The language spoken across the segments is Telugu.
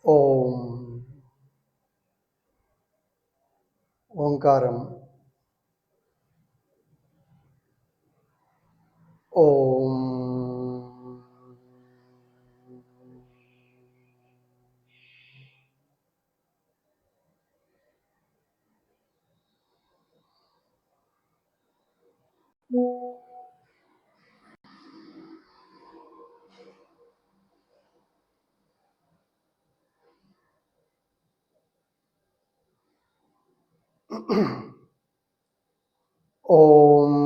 ఓం ఓంకారం. ఓం ఓం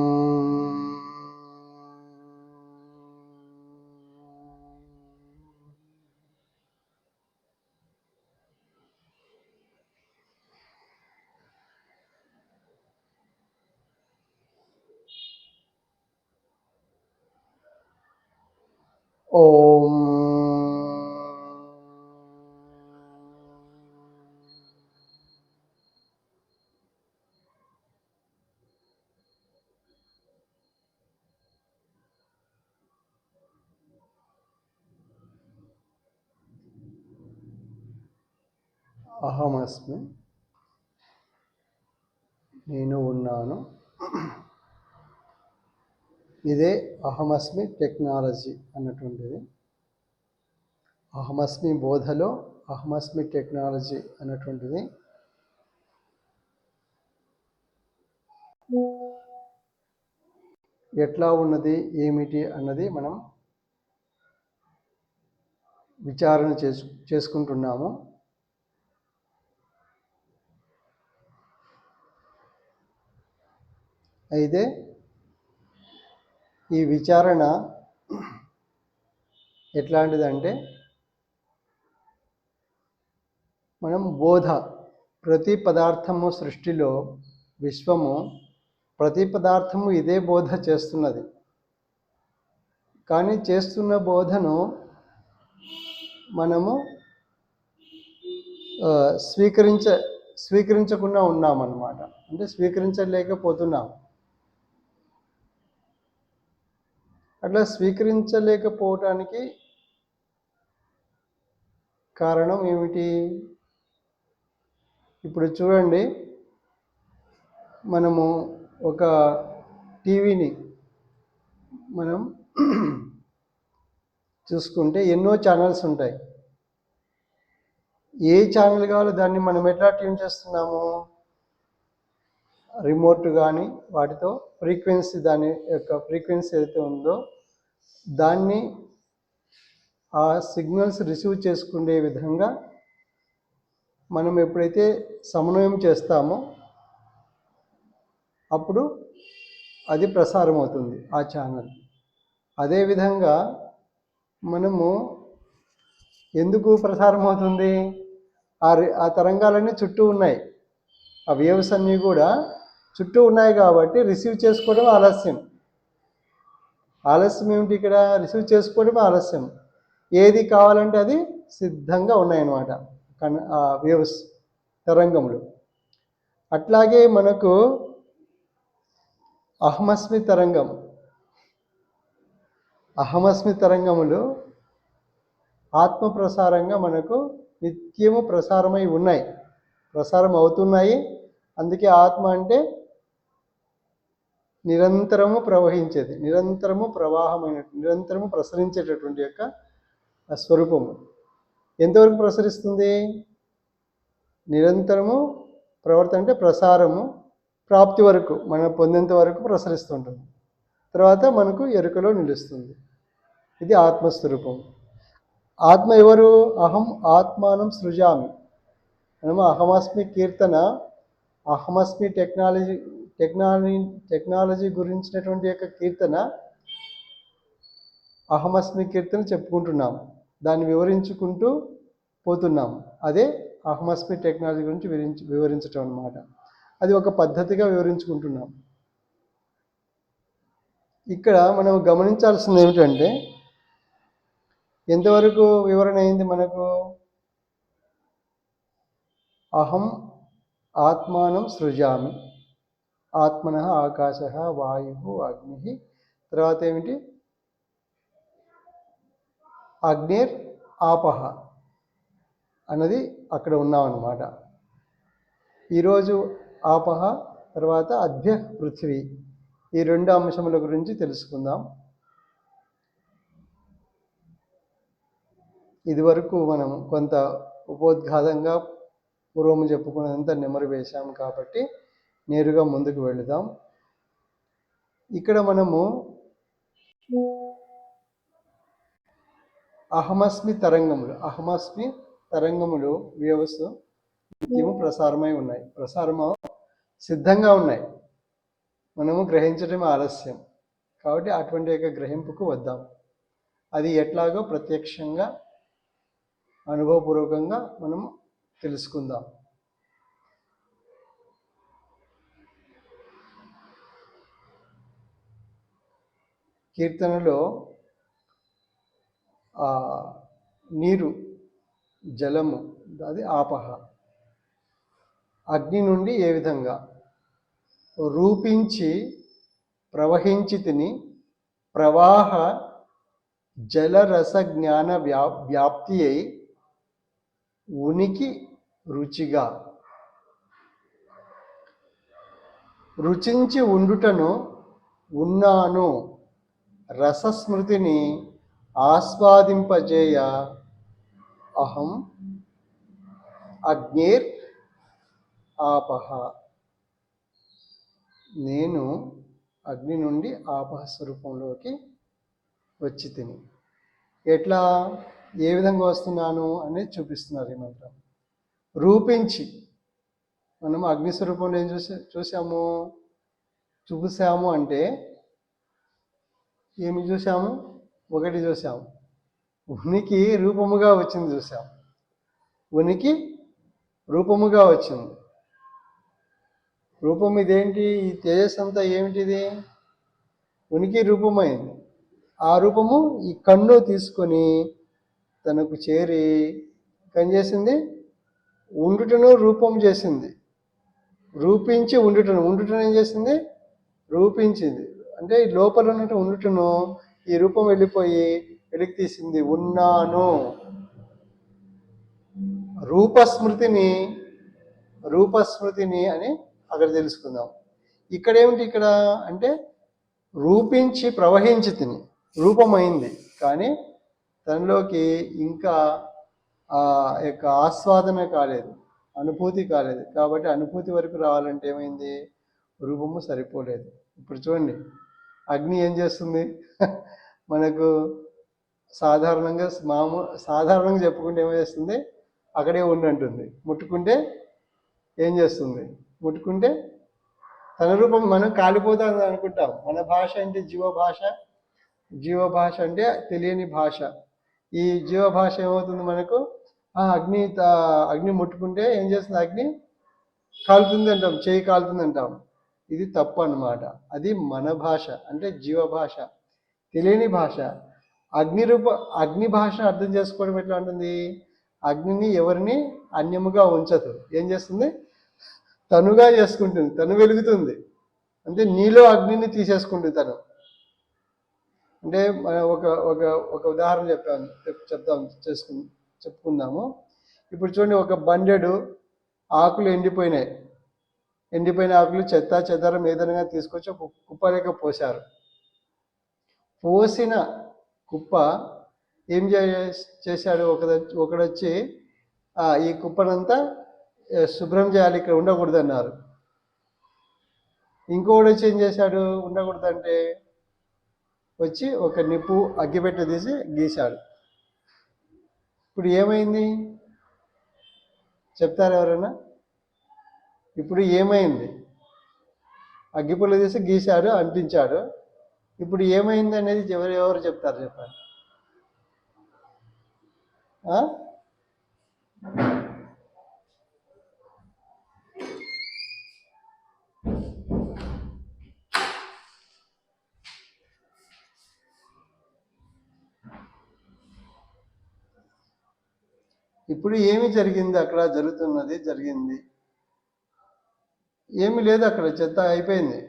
ఓం అహమస్మి, నేను ఉన్నాను. ఇదే అహమస్మి టెక్నాలజీ అన్నటువంటిది. అహమస్మి బోధలో అహమస్మి టెక్నాలజీ అన్నటువంటిది ఎట్లా ఉన్నది, ఏమిటి అన్నది మనం విచారణ చేసుకుంటున్నాము. అయితే ఈ విచారణ ఎట్లాంటిదంటే, మనం బోధ, ప్రతి పదార్థము సృష్టిలో, విశ్వము ప్రతి పదార్థము ఇదే బోధ చేస్తున్నది. కానీ చేస్తున్న బోధను మనము స్వీకరించకుండా ఉన్నామన్నమాట. అంటే స్వీకరించలేకపోతున్నాం. అట్లా స్వీకరించలేకపోవటానికి కారణం ఏమిటి? ఇప్పుడు చూడండి, మనము ఒక టీవీని మనం చూసుకుంటే ఎన్నో ఛానల్స్ ఉంటాయి. ఏ ఛానల్ కావాలో దాన్ని మనం ఎట్లా ట్యూన్ చేస్తున్నాము? రిమోట్ కానీ వాటితో ఫ్రీక్వెన్సీ, దాని యొక్క ఫ్రీక్వెన్సీ ఏదైతే ఉందో దాన్ని ఆ సిగ్నల్స్ రిసీవ్ చేసుకునే విధంగా మనం ఎప్పుడైతే సమన్వయం చేస్తామో అప్పుడు అది ప్రసారం అవుతుంది, ఆ ఛానల్. అదేవిధంగా మనము ఎందుకు ప్రసారం అవుతుంది? ఆ తరంగాలన్నీ చుట్టూ ఉన్నాయి, ఆ వేవ్స్ అన్నీ కూడా చుట్టూ ఉన్నాయి కాబట్టి రిసీవ్ చేసుకోవడం ఆలస్యం. ఆలస్యం ఏమిటి? ఇక్కడ రిసీవ్ చేసుకోవడం ఆలస్యం. ఏది కావాలంటే అది సిద్ధంగా ఉన్నాయన్నమాట ఆ వేవ్స్, తరంగములు. అట్లాగే మనకు అహమస్మి తరంగములు ఆత్మ ప్రసారంగా మనకు నిత్యము ప్రసారమై ఉన్నాయి, ప్రసారం అవుతున్నాయి. అందుకే ఆత్మ అంటే నిరంతరము ప్రవహించేది, నిరంతరము ప్రవాహమైన, నిరంతరము ప్రసరించేటటువంటి యొక్క స్వరూపము. ఎంతవరకు ప్రసరిస్తుంది? నిరంతరము ప్రవర్తన అంటే ప్రసారము, ప్రాప్తి వరకు, మనం పొందేంత వరకు ప్రసరిస్తుంటుంది. తర్వాత మనకు ఎరుకలో నిలుస్తుంది. ఇది ఆత్మస్వరూపం. ఆత్మ ఎవరు? అహం ఆత్మానం సృజామి. మనము అహమస్మి కీర్తన, అహమస్మి టెక్నాలజీ గురించినటువంటి యొక్క కీర్తన, అహమస్మి కీర్తన చెప్పుకుంటున్నాం, దాన్ని వివరించుకుంటూ పోతున్నాం. అదే అహమస్మి టెక్నాలజీ గురించి వివరించటం అన్నమాట. అది ఒక పద్ధతిగా వివరించుకుంటున్నాం. ఇక్కడ మనం గమనించాల్సింది ఏమిటంటే, ఎంతవరకు వివరణ అయింది మనకు? అహం ఆత్మానం సృజామి, ఆత్మన ఆకాశ వాయు అగ్ని, తర్వాత ఏమిటి? అగ్నిర్ ఆపహ. అన్నది అక్కడ ఉన్నామన్నమాట. ఈరోజు ఆపహ, తర్వాత అద్భ్య పృథివీ, ఈ 2 అంశముల గురించి తెలుసుకుందాం. ఇదివరకు మనం కొంత ఉపోద్ఘాతంగా పూర్వము చెప్పుకున్నంత నెమరు వేశాం కాబట్టి నేరుగా ముందుకు వెళుదాం. ఇక్కడ మనము అహమస్మి తరంగములు వ్యవస్థ నిత్యము ప్రసారమై ఉన్నాయి, సిద్ధంగా ఉన్నాయి. మనము గ్రహించడం ఆలస్యం కాబట్టి అటువంటి యొక్క గ్రహింపుకు వద్దాం. అది ఎట్లాగో ప్రత్యక్షంగా అనుభవపూర్వకంగా మనము తెలుసుకుందాం. కీర్తనలో నీరు, జలము, అది ఆపహ. అగ్ని నుండి ఏ విధంగా రూపించి ప్రవహించి తిని ప్రవాహ జలరస జ్ఞాన వ్యాప్తి అయి ఉనికి రుచిగా రుచించి ఉండుటను ఉన్నాను రసస్మృతిని ఆస్వాదింపజేయ అహం అగ్నేర్ ఆపహ. నేను అగ్ని నుండి ఆపహ స్వరూపంలోకి వచ్చి తిని. ఎట్లా, ఏ విధంగా వస్తున్నాను అనేది చూపిస్తున్నారు ఈ మంత్రం. రూపించి, మనం అగ్ని స్వరూపంలో ఏం చూసాము అంటే ఏమి చూసాము? ఒకటి చూసాము, ఉనికి రూపముగా వచ్చింది చూసాము. ఉనికి రూపముగా వచ్చింది. రూపం ఇదేంటి? ఈ తేజస్ అంతా ఏమిటిది? ఉనికి రూపమైంది. ఆ రూపము ఈ కన్ను తీసుకొని తనకు చేరి ఏం చేసింది? ఉండుటను రూపం చేసింది. రూపించి ఉండుటను ఏం చేసింది? రూపించింది. అంటే ఈ లోపల ఉన్నట్టు ఉండుటను ఈ రూపం వెళ్ళిపోయి వెలికి తీసింది. ఉన్నాను రూపస్మృతిని అని అక్కడ తెలుసుకుందాం. ఇక్కడ ఏమిటి? ఇక్కడ అంటే రూపించి ప్రవహించి తిని రూపమైంది, కానీ తనలోకి ఇంకా ఆ యొక్క ఆస్వాదన కాలేదు, అనుభూతి కాలేదు. కాబట్టి అనుభూతి వరకు రావాలంటే ఏమైంది? రూపము సరిపోలేదు. ఇప్పుడు చూడండి, అగ్ని ఏం చేస్తుంది? మనకు సాధారణంగా చెప్పుకుంటే ఏం చేస్తుంది? అక్కడే ఉండంటుంది. ముట్టుకుంటే ఏం చేస్తుంది? ముట్టుకుంటే తన రూపం మనం కాలిపోతుంది అనుకుంటాం. మన భాష అంటే జీవభాష అంటే తెలియని భాష. ఈ జీవభాష ఏమవుతుంది మనకు? అగ్ని ముట్టుకుంటే ఏం చేస్తుంది? అగ్ని కాలుతుంది అంటాం, చేయి కాలుతుంది అంటాం. ఇది తప్పు అన్నమాట. అది మన భాష, అంటే జీవభాష, తెలియని భాష. అగ్ని భాష అర్థం చేసుకోవడం ఎట్లా ఉంటుంది? అగ్నిని ఎవరిని అన్యముగా ఉంచదు. ఏం చేస్తుంది? తనుగా చేసుకుంటుంది, తను వెలుగుతుంది. అంటే నీలో అగ్నిని తీసేసుకుంటుంది తను. అంటే ఒక ఒక ఒక ఉదాహరణ చెప్పుకుందాము. ఇప్పుడు చూడండి, ఒక బండెడు ఆకులు ఎండిపోయిన ఆకులు చెదారం ఏదైనా తీసుకొచ్చి ఒక కుప్పలేక పోశారు. పోసిన కుప్ప ఏం చేశాడు? ఒకడొచ్చి ఈ కుప్పనంతా శుభ్రం చేయాలి, ఇక్కడ ఉండకూడదు అన్నారు. ఇంకోటి వచ్చి ఏం చేశాడు? ఉండకూడదంటే వచ్చి ఒక నిప్పు అగ్గిపెట్టె తీసి గీశాడు. ఇప్పుడు ఏమైంది చెప్తారు ఎవరైనా? ఇప్పుడు ఏమైంది? అగ్గిపుల్ల తీసి గీశాడు, అంటించాడు. ఇప్పుడు ఏమైంది అనేది ఎవరు చెప్తారు? చెప్పండి. ఇప్పుడు ఏమి జరిగింది? అక్కడ జరిగింది ఏమి లేదు. అక్కడ చెత్త అయిపోయింది.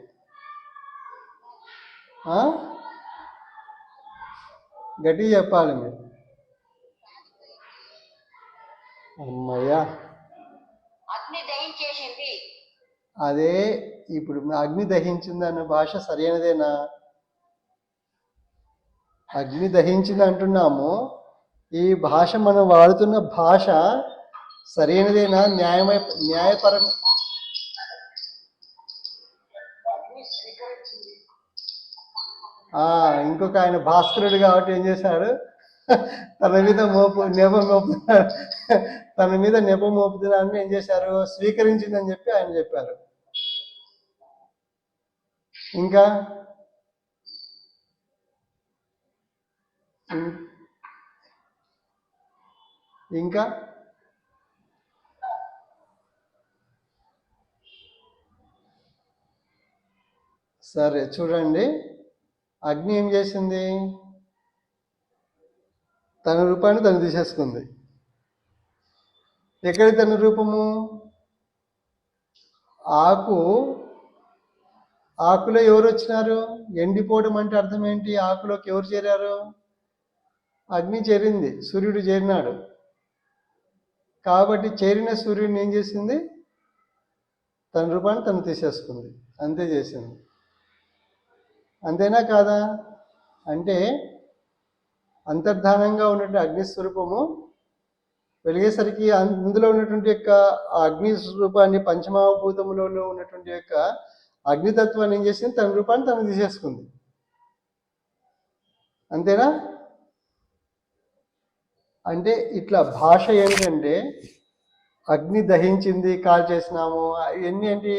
గట్టిగా చెప్పాలి మీరు. అమ్మయ్యా, అగ్ని దహించేసింది. అదే ఇప్పుడు అగ్ని దహించింది అన్న భాష సరైనదేనా? అగ్ని దహించింది అంటున్నాము. ఈ భాష మనం వాడుతున్న భాష సరైనదేనా? న్యాయపరం ఇంకొక ఆయన భాస్కరుడు కాబట్టి ఏం చేశాడు, తన మీద నెపం మోపుతున్నాడు, తన మీద నెపం మోపుతున్నాడని ఏం చేశారు, స్వీకరించిందని చెప్పి ఆయన చెప్పారు. ఇంకా ఇంకా సరే చూడండి, అగ్ని ఏం చేసింది, తన రూపాన్ని తను తీసేసుకుంది. ఎక్కడి తన రూపము? ఆకులో ఎవరు వచ్చినారు? ఎండిపోవడం అంటే అర్థం ఏంటి? ఆకులోకి ఎవరు చేరారు? అగ్ని చేరింది, సూర్యుడు చేరినాడు. కాబట్టి చేరిన సూర్యుడిని ఏం చేసింది? తన రూపాన్ని తను తీసేసుకుంది, అంతే చేసింది. అంతేనా కాదా? అంటే అంతర్ధానంగా ఉన్నటువంటి అగ్నిస్వరూపము వెలిగేసరికి అందులో ఉన్నటువంటి యొక్క అగ్ని స్వరూపాన్ని, పంచమహాభూతములలో ఉన్నటువంటి యొక్క అగ్నితత్వాన్ని ఏం చేసింది? తన రూపాన్ని తను తీసేసుకుంది. అంతేనా? అంటే ఇట్లా భాష ఏంటంటే అగ్ని దహించింది, కాల్ చేసినాము, ఇవన్నీ ఏంటి?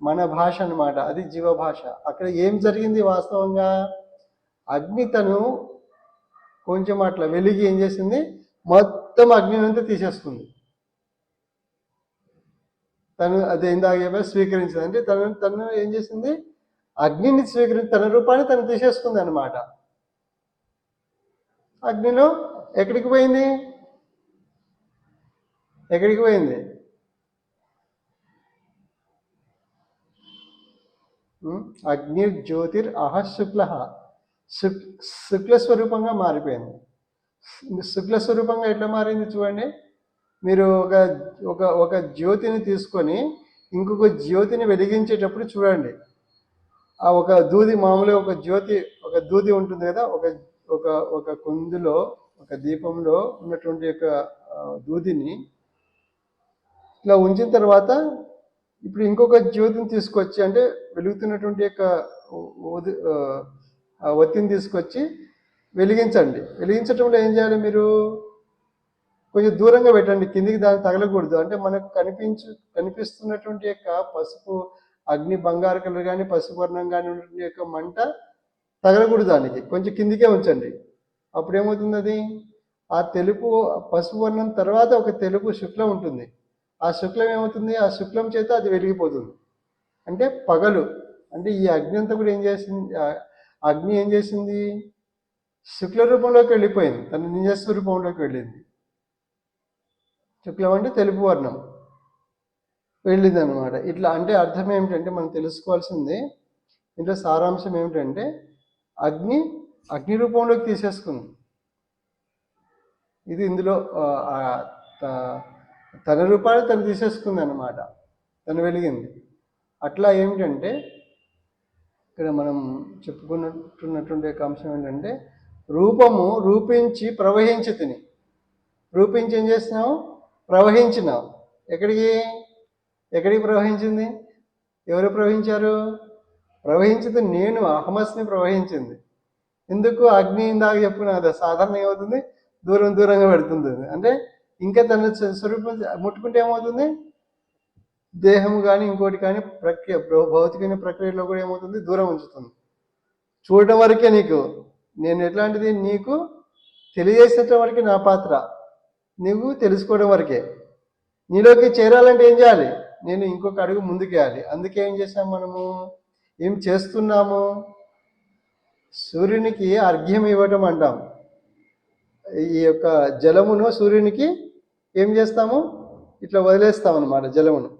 మన భాష అనమాట, అది జీవభాష. అక్కడ ఏం జరిగింది వాస్తవంగా? అగ్ని తను కొంచెం అట్లా వెలిగి ఏం చేసింది? మొత్తం అగ్నినంతా తీసేసుకుంది. తను అదే ఇందాక స్వీకరించింది అంటే తను ఏం చేసింది? అగ్నిని స్వీకరించి తన రూపాన్ని తను తీసేసుకుంది అనమాట. అగ్నిలో ఎక్కడికి పోయింది? ఎక్కడికి పోయింది? అగ్నిర్ జ్యోతిర్ అహ శుక్ల, శుక్ల స్వరూపంగా మారిపోయింది. శుక్ల స్వరూపంగా ఎట్లా మారింది చూడండి. మీరు ఒక జ్యోతిని తీసుకొని ఇంకొక జ్యోతిని వెలిగించేటప్పుడు చూడండి, ఆ ఒక దూది, మామూలుగా ఒక దూది ఉంటుంది కదా, ఒక కుందులో, ఒక దీపంలో ఉన్నటువంటి యొక్క దూదిని ఇట్లా ఉంచిన తర్వాత ఇప్పుడు ఇంకొక జ్యోతిని తీసుకొచ్చి, అంటే వెలుగుతున్నటువంటి యొక్క ఒత్తిని తీసుకొచ్చి వెలిగించండి. వెలిగించటంలో ఏం చేయాలి? మీరు కొంచెం దూరంగా పెట్టండి, కిందికి దాన్ని తగలకూడదు. అంటే మనకు కనిపిస్తున్నటువంటి యొక్క పసుపు అగ్ని బంగారు కలర్ కానీ పసుపు వర్ణం కానీ ఉన్నటువంటి యొక్క మంట తగలకూడదు, దానికి కొంచెం కిందికే ఉంచండి. అప్పుడు ఏమవుతుంది? అది ఆ తెలుపు పసుపు వర్ణం తర్వాత ఒక తెలుపు శుక్లం ఉంటుంది. ఆ శుక్లం ఏమవుతుంది? ఆ శుక్లం చేత అది వెలిగిపోతుంది. అంటే పగలు, అంటే ఈ అగ్ని అంతా కూడా ఏం చేసింది? అగ్ని ఏం చేసింది? శుక్ల రూపంలోకి వెళ్ళిపోయింది, తన నిజస్వరూపంలోకి వెళ్ళింది. శుక్లం అంటే తెలుపు వర్ణం వెళ్ళింది అనమాట. ఇట్లా అంటే అర్థం ఏమిటంటే మనం తెలుసుకోవాల్సింది ఇంట్లో సారాంశం ఏమిటంటే అగ్ని రూపంలోకి తీసేసుకుంది. ఇది ఇందులో తన రూపాన్ని తను తీసేసుకుంది అనమాట, తను వెలిగింది. అట్లా ఏమిటంటే ఇక్కడ మనం చెప్పుకున్నటువంటి అంశం ఏంటంటే రూపించి ప్రవహించి తిని, రూపించి ఏం చేసినావు? ప్రవహించినావు. ఎక్కడికి ప్రవహించింది? ఎవరు ప్రవహించారు? ప్రవహించింది నేను, అహమస్ని ప్రవహించింది. ఎందుకు? అగ్ని ఇందాక చెప్పుకున్నది సాధారణ ఏమవుతుంది? దూరంగా పెడుతుంది. అంటే ఇంకా తన స్వరూపం ముట్టుకుంటే ఏమవుతుంది? దేహము కానీ ఇంకోటి కానీ భౌతికమైన ప్రక్రియలో కూడా ఏమవుతుంది? దూరం ఉంచుతుంది. చూడటం వరకే నీకు, నేను ఎట్లాంటిది నీకు తెలియజేసేట వరకే నా పాత్ర, నువ్వు తెలుసుకోవడం వరకే. నీలోకి చేరాలంటే ఏం చేయాలి? నేను ఇంకొక అడుగు ముందుకేయాలి. అందుకే ఏం చేసాం మనము? ఏం చేస్తున్నాము? సూర్యునికి అర్ఘ్యం ఇవ్వటం అంటాం. ఈ యొక్క జలమును సూర్యునికి ఏం చేస్తాము? ఇట్లా వదిలేస్తాం అన్నమాట జలమును.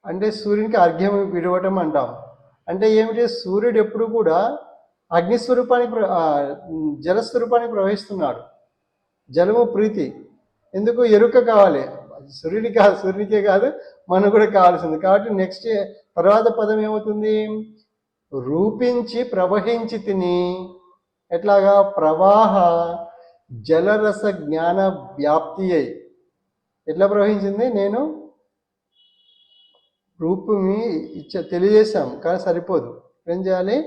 అంటే సూర్యునికి అర్ఘ్యం విడవటం అంటాం. అంటే ఏమిటి? సూర్యుడు ఎప్పుడు కూడా అగ్నిస్వరూపానికి జలస్వరూపానికి ప్రవహిస్తున్నాడు. జలము ప్రీతి. ఎందుకు? ఎరుక కావాలి. సూర్యునికే కాదు మనకు కూడా కావాల్సింది. కాబట్టి నెక్స్ట్ తర్వాత పదం ఏమవుతుంది? రూపించి ప్రవహించి తిని. ఎట్లాగా? ప్రవాహ జలరస జ్ఞాన వ్యాప్తి అయి. ఎట్లా ప్రవహించింది? నేను రూపుని తెలియజేశాం కానీ సరిపోదు. ఏం చేయాలి?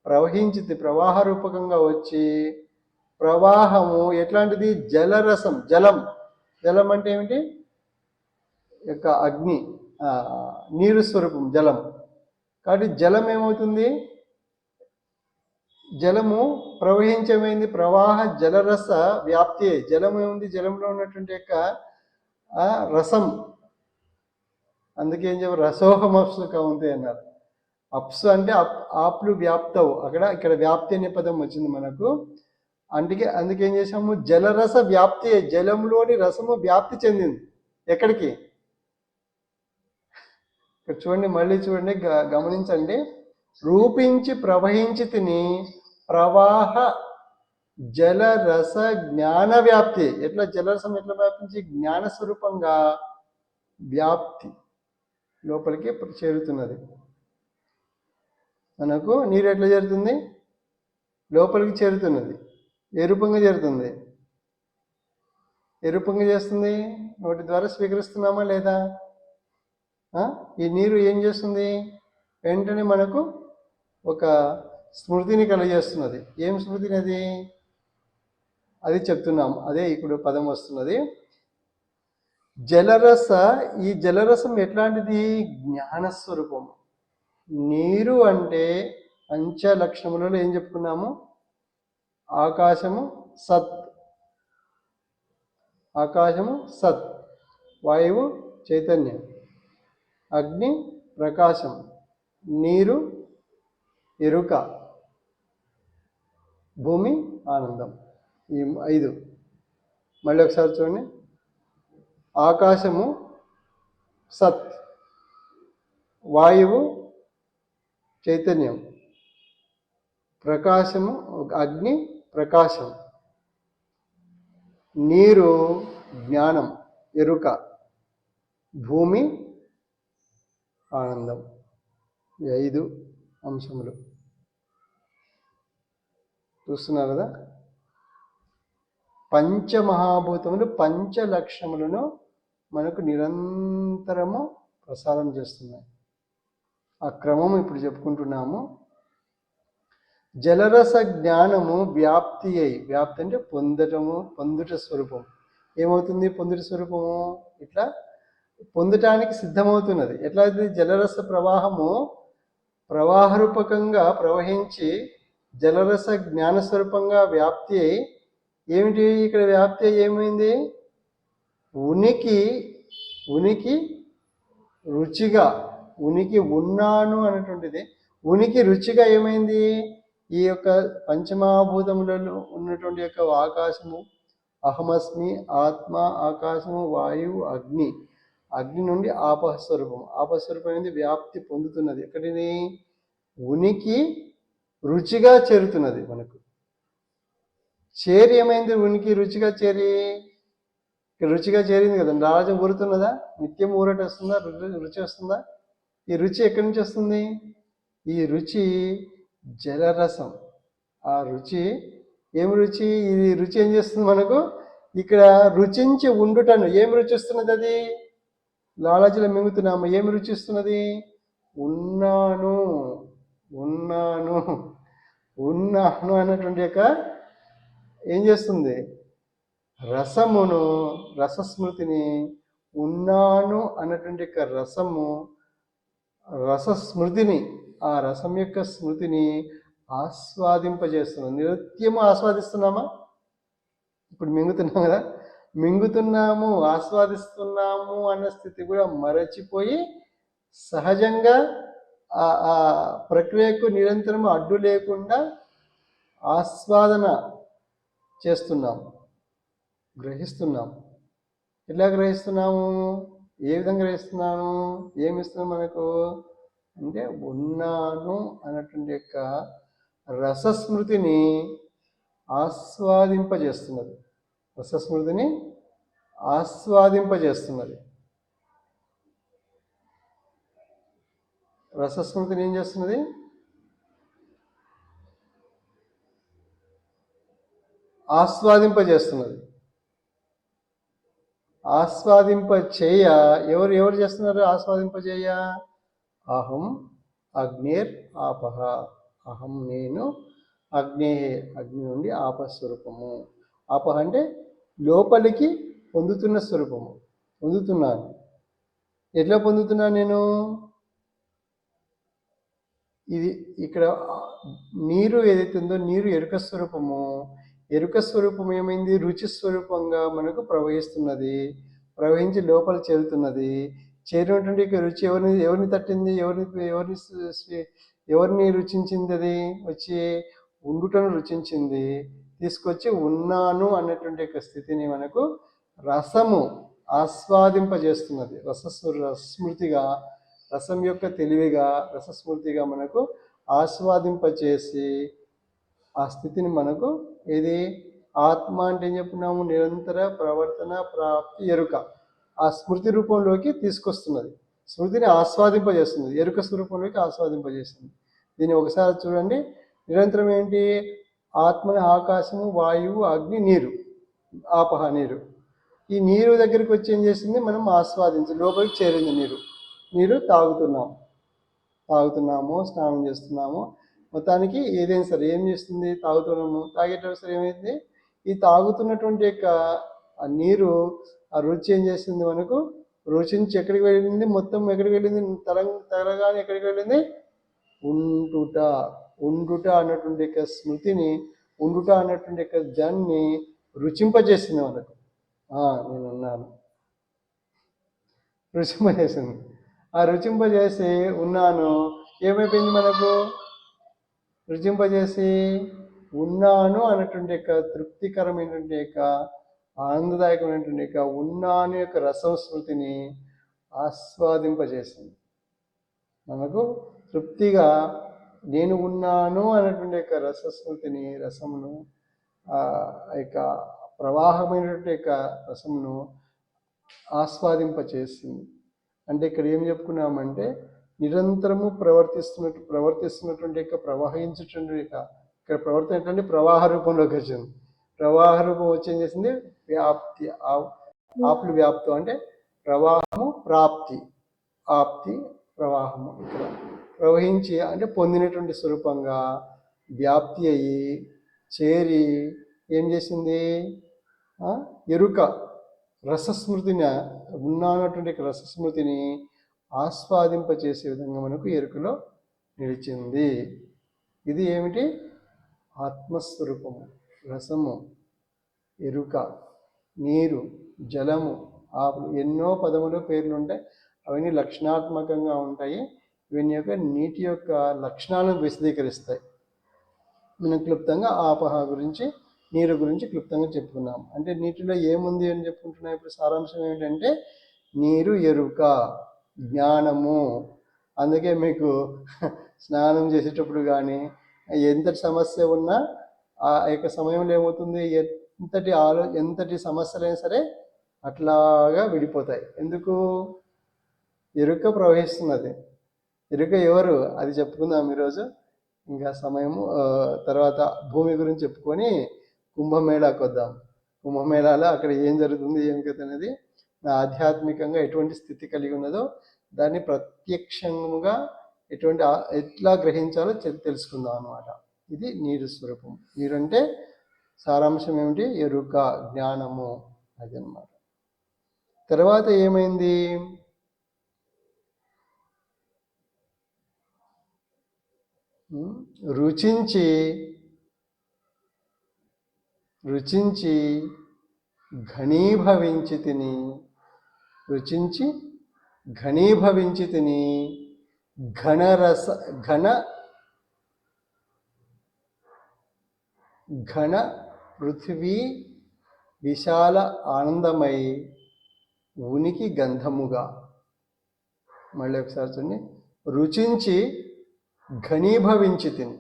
ప్రవహించింది, ప్రవాహ రూపకంగా వచ్చి. ప్రవాహము ఎట్లాంటిది? జలరసం. జలం అంటే ఏమిటి? యొక్క అగ్ని, నీరు స్వరూపం జలం. కాబట్టి జలం ఏమవుతుంది? జలము ప్రవహించమైంది. ప్రవాహ జలరస వ్యాప్తి. జలం ఏముంది? జలంలో ఉన్నటువంటి యొక్క రసం. అందుకే ఏం చెప్పారు? రసోహమప్సు కౌంతే అన్నారు. అప్సు అంటే ఆప్లు వ్యాప్తవు. ఇక్కడ వ్యాప్తి అనే పదం వచ్చింది మనకు. అందుకే ఏం చేసాము? జలరస వ్యాప్తి. జలంలోని రసము వ్యాప్తి చెందింది. ఎక్కడికి? ఇక్కడ చూడండి, మళ్ళీ చూడండి, గమనించండి. రూపించి ప్రవహించి తిని ప్రవాహ జలరస జ్ఞాన వ్యాప్తి. ఎట్లా? జలరసం ఎట్లా వ్యాపించి? జ్ఞాన స్వరూపంగా వ్యాప్తి లోపలికి చేరుతున్నది. మనకు నీరు ఎట్లా చేరుతుంది? లోపలికి చేరుతున్నది. ఏ రూపంగా చేరుతుంది? ఏ రూపంగా చేస్తుంది? నోటి ద్వారా స్వీకరిస్తున్నామా లేదా? ఈ నీరు ఏం చేస్తుంది? వెంటనే మనకు ఒక స్మృతిని కలిగజేస్తున్నది. ఏం స్మృతిని అది? అది చెప్తున్నాం. అదే ఇప్పుడు పదం వస్తున్నది. జలరస. ఈ జలరసం ఎట్లాంటిది? జ్ఞానస్వరూపం. నీరు అంటే పంచలక్షణములలో ఏం చెప్పుకున్నాము? ఆకాశము సత్, ఆకాశము సత్, వాయువు చైతన్యం, అగ్ని ప్రకాశం, నీరు ఎరుక, భూమి ఆనందం. ఈ 5. మళ్ళీ ఒకసారి చూడండి. ఆకాశము సత్, వాయువు చైతన్యం, ప్రకాశము అగ్ని ప్రకాశం, నీరు జ్ఞానం ఎరుక, భూమి ఆనందం. 5 అంశములు చూస్తున్నారు కదా? పంచమహాభూతములు పంచలక్షణములను మనకు నిరంతరము ప్రసారం చేస్తున్నాయి. ఆ క్రమము ఇప్పుడు చెప్పుకుంటున్నాము. జలరస జ్ఞానము వ్యాప్తి అయి. వ్యాప్తి అంటే పొందుట స్వరూపం. ఏమవుతుంది? పొందుట స్వరూపము ఇట్లా పొందటానికి సిద్ధమవుతున్నది. ఎట్లా? జలరస ప్రవాహము ప్రవాహరూపకంగా ప్రవహించి జలరస జ్ఞానస్వరూపంగా వ్యాప్తి అయి. ఏమిటి ఇక్కడ వ్యాప్తి అయి? ఏమైంది? ఉనికి రుచిగా. ఉనికి ఉన్నాను అనేటువంటిది ఉనికి రుచిగా ఏమైంది? ఈ యొక్క పంచమహాభూతములలో ఉన్నటువంటి యొక్క ఆకాశము, అహమస్మి, ఆత్మ, ఆకాశము, వాయువు, అగ్ని. అగ్ని నుండి ఆపస్వరూపం. ఆపస్వరూపం అనేది వ్యాప్తి పొందుతున్నది. ఎక్కడిని? ఉనికి రుచిగా చేరుతున్నది. మనకు చేరి ఏమైంది? ఉనికి రుచిగా చేరి రుచిగా చేరింది కదా. రాజం ఊరుతున్నదా? నిత్యం ఊరట వస్తుందా? రుచి వస్తుందా? ఈ రుచి ఎక్కడి నుంచి వస్తుంది? ఈ రుచి జలరసం. ఆ రుచి ఏం రుచి? ఇది రుచి ఏం చేస్తుంది మనకు? ఇక్కడ రుచించి ఉండుటను. ఏం రుచిస్తున్నది? అది లాలాజీలో మింగుతున్నాము. ఏమి రుచిస్తున్నది? ఉన్నాను ఉన్నాను ఉన్నాను అన్నటువంటి యొక్క ఏం చేస్తుంది? రసమును, రసస్మృతిని, ఉన్నాను అన్నటువంటి యొక్క రసస్మృతిని, ఆ రసం యొక్క స్మృతిని ఆస్వాదింపజేస్తున్నాం. నిత్యము ఆస్వాదిస్తున్నామా? ఇప్పుడు మింగుతున్నాం కదా. మింగుతున్నాము, ఆస్వాదిస్తున్నాము అన్న స్థితి కూడా మరచిపోయి సహజంగా ఆ ప్రక్రియకు నిరంతరం అడ్డు లేకుండా ఆస్వాదన చేస్తున్నాం, గ్రహిస్తున్నాం. ఎట్లా గ్రహిస్తున్నాము? ఏ విధంగా గ్రహిస్తున్నాను? ఏమిస్తున్నాం మనకు అంటే ఉన్నాను అన్నటువంటి యొక్క రసస్మృతిని ఆస్వాదింపజేస్తున్నది. రసస్మృతిని ఆస్వాదింపజేస్తున్నది. రసస్మృతిని ఏం చేస్తున్నది? ఆస్వాదింపజేస్తున్నది. ఆస్వాదింప చేయ ఎవరు చేస్తున్నారు? ఆస్వాదింపజేయ అహం అగ్నేర్ ఆపహ, అహం నేను, అగ్నే అగ్ని నుండి ఆపస్వరూపము. ఆపహ అంటే లోపలికి పొందుతున్న స్వరూపము, పొందుతున్నాను. ఎట్లా పొందుతున్నాను నేను? ఇది ఇక్కడ నీరు ఏదైతే ఉందో, నీరు ఎరుక స్వరూపము. ఎరుక స్వరూపం ఏమైంది? రుచి స్వరూపంగా మనకు ప్రవహిస్తున్నది. ప్రవహించి లోపల చేరుతున్నది. చేరినటువంటి రుచి ఎవరిని తట్టింది? ఎవరిని రుచించింది? అది వచ్చి ఉండుటను రుచించింది. తీసుకొచ్చి ఉన్నాను అన్నటువంటి స్థితిని మనకు రసము ఆస్వాదింపజేస్తున్నది. రసస్మృతిగా, రసం యొక్క తెలివిగా, రసస్మృతిగా మనకు ఆస్వాదింపచేసి ఆ స్థితిని మనకు ఏది ఆత్మ అంటే ఏం చెప్పుకున్నాము? నిరంతర ప్రవర్తన ప్రాప్తి ఎరుక. ఆ స్మృతి రూపంలోకి తీసుకొస్తున్నది. స్మృతిని ఆస్వాదింపజేస్తుంది, ఎరుక స్వరూపంలోకి ఆస్వాదింపజేస్తుంది. దీన్ని ఒకసారి చూడండి. నిరంతరం ఏంటి? ఆత్మని ఆకాశము, వాయువు, అగ్ని, నీరు, ఆపహ నీరు. ఈ నీరు దగ్గరికి వచ్చి ఏం చేసింది? మనం ఆస్వాదించి లోపలికి చేరింది నీరు తాగుతున్నాము, స్నానం చేస్తున్నాము. మొత్తానికి ఏదైనా సరే ఏం చేస్తుంది? తాగుతున్నాము. తాగేటప్పుడు సరే ఏమైంది? ఈ తాగుతున్నటువంటి యొక్క ఆ నీరు ఆ రుచి ఏం చేస్తుంది? మనకు రుచించి ఎక్కడికి వెళ్ళింది? మొత్తం ఎక్కడికి వెళ్ళింది? తరగానే ఎక్కడికి వెళ్ళింది? ఉండుట అన్నటువంటి యొక్క స్మృతిని, ఉండుట అన్నటువంటి యొక్క దాన్ని రుచింపజేసింది మనకు. నేనున్నాను రుచింపజేసింది. ఆ రుచింపజేసి ఉన్నాను ఏమైపోయింది? మనకు రుచింపజేసి ఉన్నాను అన్నటువంటి యొక్క తృప్తికరమైనటువంటి యొక్క ఆనందదాయకమైనటువంటి యొక్క ఉన్నాను యొక్క రసస్మృతిని ఆస్వాదింపజేసింది. మనకు తృప్తిగా నేను ఉన్నాను అన్నటువంటి యొక్క రసస్మృతిని, రసమును, ఆ యొక్క ప్రవాహమైనటువంటి యొక్క రసమును ఆస్వాదింపచేసింది. అంటే ఇక్కడ ఏం చెప్పుకున్నామంటే నిరంతరము ప్రవర్తిస్తున్నటువంటి యొక్క ప్రవహించేటువంటి యొక్క ఇక్కడ ప్రవర్తన ప్రవాహ రూపంలోకి వచ్చింది. ప్రవాహ రూపం వచ్చి ఏం చేసింది? వ్యాప్తి. ఆప్లు వ్యాప్తం అంటే ప్రవాహము, ప్రాప్తి, ఆప్తి, ప్రవాహము. ఇక్కడ ప్రవహించి అంటే పొందినటువంటి స్వరూపంగా వ్యాప్తి అయ్యి చేరి ఏం చేసింది? ఎరుక రసస్మృతిని, ఉన్నటువంటి రసస్మృతిని ఆస్వాదింపచేసే విధంగా మనకు ఎరుకలో నిలిచింది. ఇది ఏమిటి? ఆత్మస్వరూపము, రసము, ఎరుక, నీరు, జలము, ఆకులు, ఎన్నో పదములు పేర్లు ఉంటాయి. అవన్నీ లక్షణాత్మకంగా ఉంటాయి. ఇవన్నీ యొక్క నీటి యొక్క లక్షణాలను విశదీకరిస్తాయి. మనం క్లుప్తంగా ఆపహ గురించి, నీరు గురించి క్లుప్తంగా చెప్పుకున్నాం. అంటే నీటిలో ఏముంది అని చెప్పుకుంటున్నాం. ఇప్పుడు సారాంశం ఏమిటంటే నీరు, ఎరుక, జ్ఞానము. అందుకే మీకు స్నానం చేసేటప్పుడు కానీ ఎంతటి సమస్య ఉన్నా ఆ యొక్క సమయంలో ఏమవుతుంది? ఎంతటి సమస్యలైనా సరే అట్లాగా విడిపోతాయి. ఎందుకు? ఎరుక ప్రవహిస్తున్నది. ఎరుక ఎవరు? అది చెప్పుకుందాం ఈరోజు. ఇంకా సమయము తర్వాత భూమి గురించి చెప్పుకొని కుంభమేళాకు వద్దాం. కుంభమేళాలో అక్కడ ఏం జరుగుతుంది, ఏం కథ అనేది, ఆధ్యాత్మికంగా ఎటువంటి స్థితి కలిగి ఉన్నదో దాన్ని ప్రత్యక్షంగా ఎట్లా గ్రహించాలో తెలుసుకుందాం అన్నమాట. ఇది నీరు స్వరూపం. నీరు అంటే సారాంశం ఏమిటి? ఎరుక, జ్ఞానము, అదనమాట. తర్వాత ఏమైంది? రుచించి ఘనీభవించి తిని, రుచించి ఘనీభవించి తిని ఘన పృథివీ విశాల ఆనందమై ఉనికి గంధముగా. మళ్ళీ ఒకసారి చూడండి. రుచించి ఘనీభవించి తిని,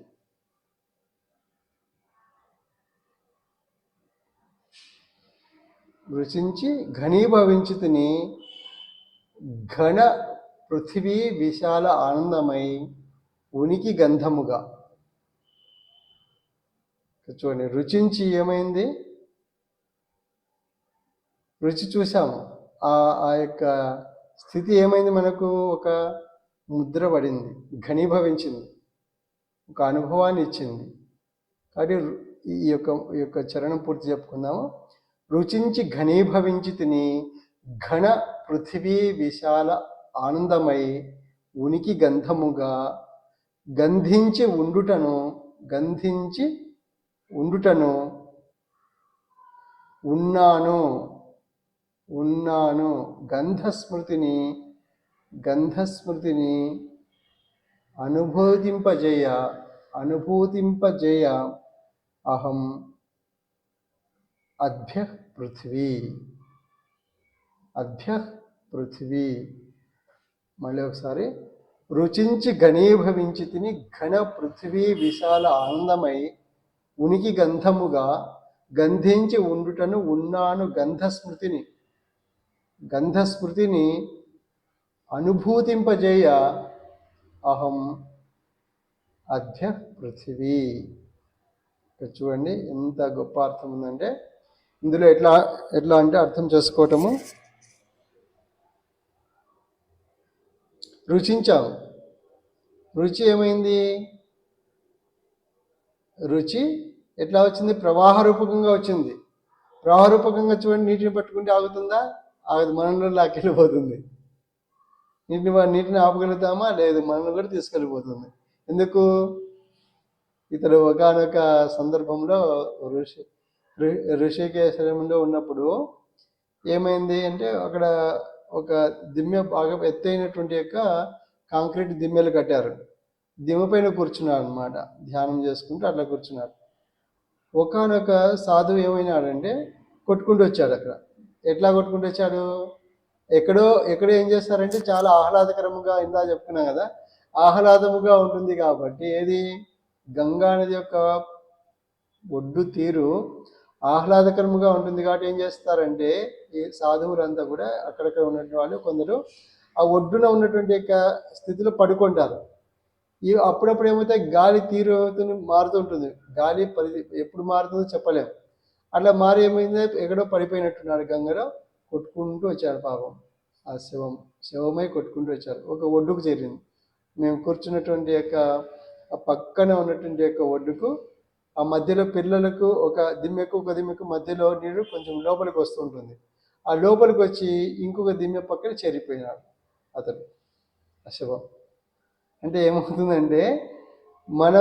రుచించి ఘనీభవించితిని ఘన పృథివీ విశాల ఆనందమై ఉనికి గంధముగా. చూడండి, రుచించి ఏమైంది? రుచి చూసాము. ఆ యొక్క స్థితి ఏమైంది? మనకు ఒక ముద్ర పడింది, ఘనీభవించింది, ఒక అనుభవాన్ని ఇచ్చింది. కాబట్టి ఈ యొక్క చరణం పూర్తి చెప్పుకుందాము. రుచించి ఘనీభవించి తిని ఘన పృథివీ విశాల ఆనందమై ఉనికి గంధముగా గంధించి ఉండుటను ఉన్నాను గంధస్మృతిని అనుభూతింపజేయ అహం అద్భ్య పృథివీ. మళ్ళీ ఒకసారి, రుచించి ఘనీభవించి తిని ఘన పృథివీ విశాల ఆనందమై ఉనికి గంధముగా గంధించి ఉండుటను ఉన్నాను గంధస్మృతిని అనుభూతింపజేయ అహం అద్భ్య పృథివీ. ఇక్కడ చూడండి ఎంత గొప్ప అర్థం ఉందంటే, ఇందులో ఎట్లా అంటే అర్థం చేసుకోవటము, రుచించాము. రుచి ఏమైంది? రుచి ఎట్లా వచ్చింది? ప్రవాహ రూపకంగా వచ్చింది. ప్రవాహ రూపకంగా చూడండి, నీటిని పట్టుకుంటే ఆగుతుందా? ఆగదు, మనలో లాక్కెళ్ళిపోతుంది. నీటిని ఆపగలుగుతామా? లేదు, మనల్ని కూడా తీసుకెళ్ళిపోతుంది. ఎందుకు? ఇతడు ఒకానొక సందర్భంలో ఋషికేశంలో ఉన్నప్పుడు ఏమైంది అంటే, అక్కడ ఒక దిమ్మె, బాగా ఎత్తైనటువంటి యొక్క కాంక్రీట్ దిమ్మెలు కట్టారు. దిమ్మ పైన కూర్చున్నాడు అనమాట, ధ్యానం చేసుకుంటూ అట్లా కూర్చున్నాడు. ఒకానొక సాధువు ఏమైనాడంటే కొట్టుకుంటూ వచ్చాడు. అక్కడ ఎట్లా కొట్టుకుంటూ వచ్చాడు? ఎక్కడో ఏం చేస్తారంటే, చాలా ఆహ్లాదకరముగా, ఇందా చెప్పుకున్నాం కదా, ఆహ్లాదముగా ఉంటుంది కాబట్టి, ఏది గంగా నది యొక్క ఒడ్డు తీరు ఆహ్లాదకరముగా ఉంటుంది కాబట్టి ఏం చేస్తారంటే, ఈ సాధువులంతా కూడా అక్కడక్కడ ఉన్నటువంటి వాళ్ళు కొందరు ఆ ఒడ్డున ఉన్నటువంటి యొక్క స్థితిలో పడుకుంటారు. అప్పుడప్పుడు ఏమైతే గాలి తీరు మారుతుంటుంది, గాలి పరిధి ఎప్పుడు మారుతుందో చెప్పలేము. అట్లా మారి ఏమైంది, ఎక్కడో పడిపోయినట్టున్నాడు, గంగలో కొట్టుకుంటూ వచ్చాడు పాపం. ఆ శవమై కొట్టుకుంటూ వచ్చారు. ఒక ఒడ్డుకు చేరింది. మేము కూర్చున్నటువంటి యొక్క పక్కన ఉన్నటువంటి యొక్క ఒడ్డుకు, ఆ మధ్యలో పిల్లలకు ఒక దిమ్మెకు మధ్యలో నీరు కొంచెం లోపలికి వస్తూ ఉంటుంది. ఆ లోపలికి వచ్చి ఇంకొక దిమ్మె పక్కన చేరిపోయినాడు అతడు, ఆ శవం. అంటే ఏమవుతుందంటే, మన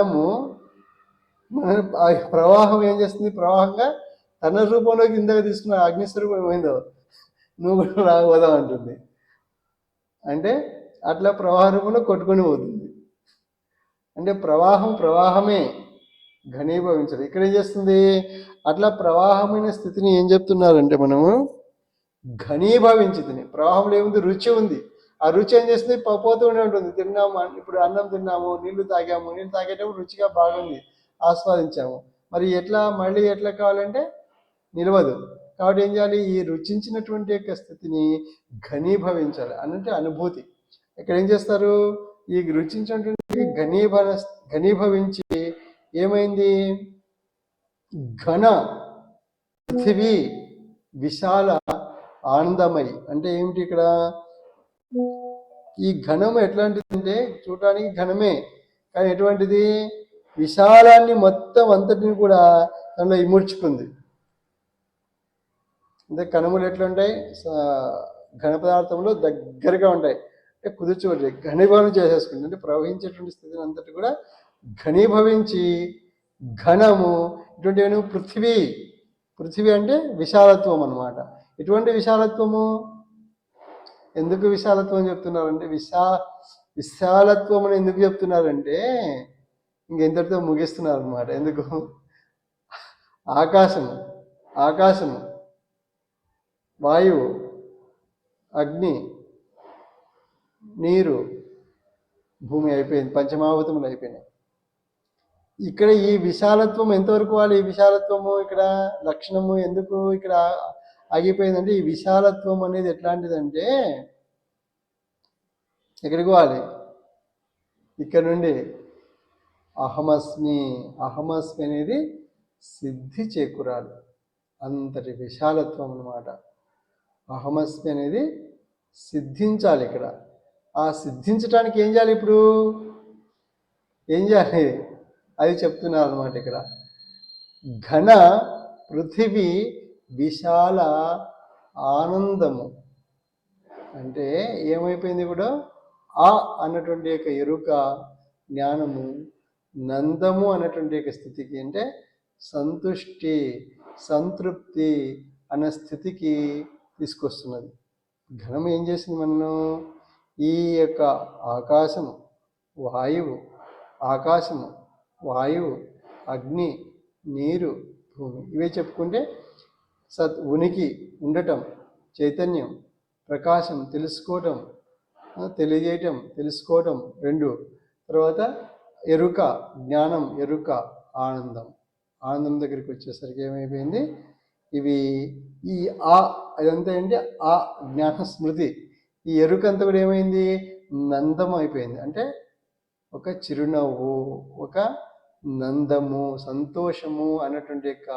ప్రవాహం ఏం చేస్తుంది? ప్రవాహంగా తన రూపంలోకి ఇందాక తీసుకున్న అగ్నిస్వరూపం ఏమైందో, నువ్వు కూడా రాబోదాం అంటుంది. అంటే అట్లా ప్రవాహ రూపంలో కొట్టుకొని పోతుంది. అంటే ప్రవాహమే ఘనీభవించదు. ఇక్కడ ఏం చేస్తుంది? అట్లా ప్రవాహమైన స్థితిని ఏం చెప్తున్నారంటే, మనము ఘనీభవించింది. ప్రవాహంలో ఏముంది? రుచి ఉంది. ఆ రుచి ఏం చేస్తుంది? పోతూనే ఉంటుంది. తిన్నాము, ఇప్పుడు అన్నం తిన్నాము, నీళ్లు తాగాము, నీళ్ళు తాగేటప్పుడు రుచిగా బాగుంది, ఆస్వాదించాము. మరి మళ్ళీ ఎట్లా కావాలంటే నిలవదు. కాబట్టి ఏం చేయాలి? ఈ రుచించినటువంటి యొక్క స్థితిని ఘనీభవించాలి. అంటే అనుభూతి. ఇక్కడ ఏం చేస్తారు? ఈ రుచించినటువంటి ఘనీభవించి ఏమైంది? ఘన పృథివీ విశాల ఆనందమై. అంటే ఏమిటి ఇక్కడ? ఈ ఘనం ఎట్లాంటిదంటే, చూడటానికి ఘనమే, కానీ ఎటువంటిది? విశాలాన్ని మొత్తం అంతటిని కూడా దానిలో ఇముడ్చుకుంది. అంటే కణములు ఎట్లుంటాయి? ఘన పదార్థంలో దగ్గరగా ఉంటాయి, అంటే కుదుర్చోబడి ఘనీభవనం చేసేసుకుంది. అంటే ప్రవహించేటువంటి స్థితిని అంతటి కూడా ఘనీభవించి ఘనము. ఇటువంటి పృథివీ అంటే విశాలత్వం అన్నమాట. ఎటువంటి విశాలత్వము? ఎందుకు విశాలత్వం చెప్తున్నారంటే, విశాలత్వం అని ఎందుకు చెప్తున్నారంటే, ఇంకెంతటితో ముగిస్తున్నారు అనమాట. ఎందుకు? ఆకాశము, వాయువు, అగ్ని, నీరు, భూమి అయిపోయింది, పంచమహాభూతములు అయిపోయినాయి. ఇక్కడ ఈ విశాలత్వం ఎంతవరకు వాళ్ళు? ఈ విశాలత్వము ఇక్కడ లక్షణము ఎందుకు? ఇక్కడ ఆగిపోయిందంటే ఈ విశాలత్వం అనేది ఎట్లాంటిదంటే ఎక్కడికి పోవాలి? ఇక్కడ నుండి అహమస్మి అనేది సిద్ధి చేకూరాలి. అంతటి విశాలత్వం అన్నమాట. అహమస్మి అనేది సిద్ధించాలి. ఇక్కడ ఆ సిద్ధించడానికి ఏం చేయాలి? ఇప్పుడు ఏం చేయాలి అది చెప్తున్నారు అన్నమాట. ఇక్కడ ఘన పృథివీ విశాల ఆనందము అంటే ఏమైపోయింది? కూడా ఆ అన్నటువంటి యొక్క ఎరుక జ్ఞానము నందము అన్నటువంటి యొక్క స్థితికి అంటే సంతుష్టి సంతృప్తి అన్న స్థితికి తీసుకొస్తున్నది. ఘనం ఏం చేసింది? మనం ఈ యొక్క ఆకాశము వాయువు అగ్ని నీరు భూమి ఇవే చెప్పుకుంటే సత్ ఉనికి ఉండటం, చైతన్యం, ప్రకాశం, తెలుసుకోవటం, తెలియజేయటం, తెలుసుకోవటం 2. తర్వాత ఎరుక జ్ఞానం, ఎరుక ఆనందం దగ్గరికి వచ్చేసరికి ఏమైపోయింది? ఇవి ఈ అదంతా ఏంటి? ఆ జ్ఞాన స్మృతి. ఈ ఎరుక అంతా కూడా ఏమైంది? నందం అయిపోయింది. అంటే ఒక చిరునవ్వు, ఒక నందము, సంతోషము అన్నటువంటి యొక్క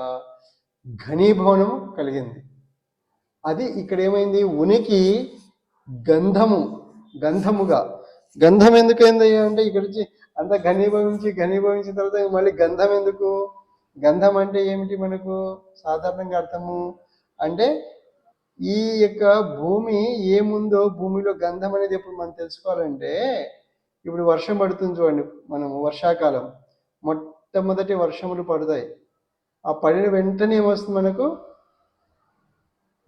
ఘనీభవనము కలిగింది. అది ఇక్కడ ఏమైంది? ఉనికి గంధముగా. గంధం ఎందుకైంది అంటే ఇక్కడ నుంచి అంత ఘనీభవించిన తర్వాత మళ్ళీ గంధం ఎందుకు? గంధం అంటే ఏమిటి? మనకు సాధారణంగా అర్థము అంటే ఈ యొక్క భూమి ఏముందో భూమిలో గంధం అనేది ఎప్పుడు మనం తెలుసుకోవాలంటే, ఇప్పుడు వర్షం పడుతుంది చూడండి, మనము వర్షాకాలం మొట్టమొదటి వర్షములు పడతాయి. ఆ పడిన వెంటనే ఏమొస్తుంది? మనకు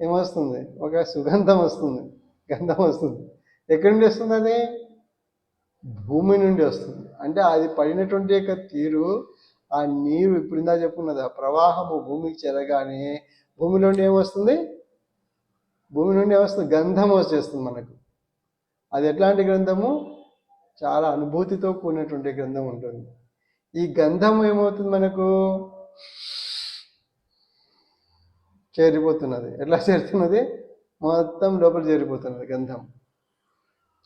ఏమొస్తుంది? ఒక సుగంధం వస్తుంది, గంధం వస్తుంది. ఎక్కడి నుండి వస్తుంది? అది భూమి నుండి వస్తుంది. అంటే అది పడినటువంటి యొక్క తీరు, ఆ నీరు ఇప్పుడు ఇందా చెప్పుకున్నది, ఆ ప్రవాహము భూమికి చెరగానే భూమి నుండి ఏమొస్తుంది? గంధం వచ్చేస్తుంది మనకు. అది ఎట్లాంటి గ్రంథము? చాలా అనుభూతితో కూడినటువంటి గ్రంథం ఉంటుంది. ఈ గంధం ఏమవుతుంది? మనకు చేరిపోతున్నది. ఎట్లా చేరుతున్నది? మొత్తం లోపల చేరిపోతున్నది గంధం.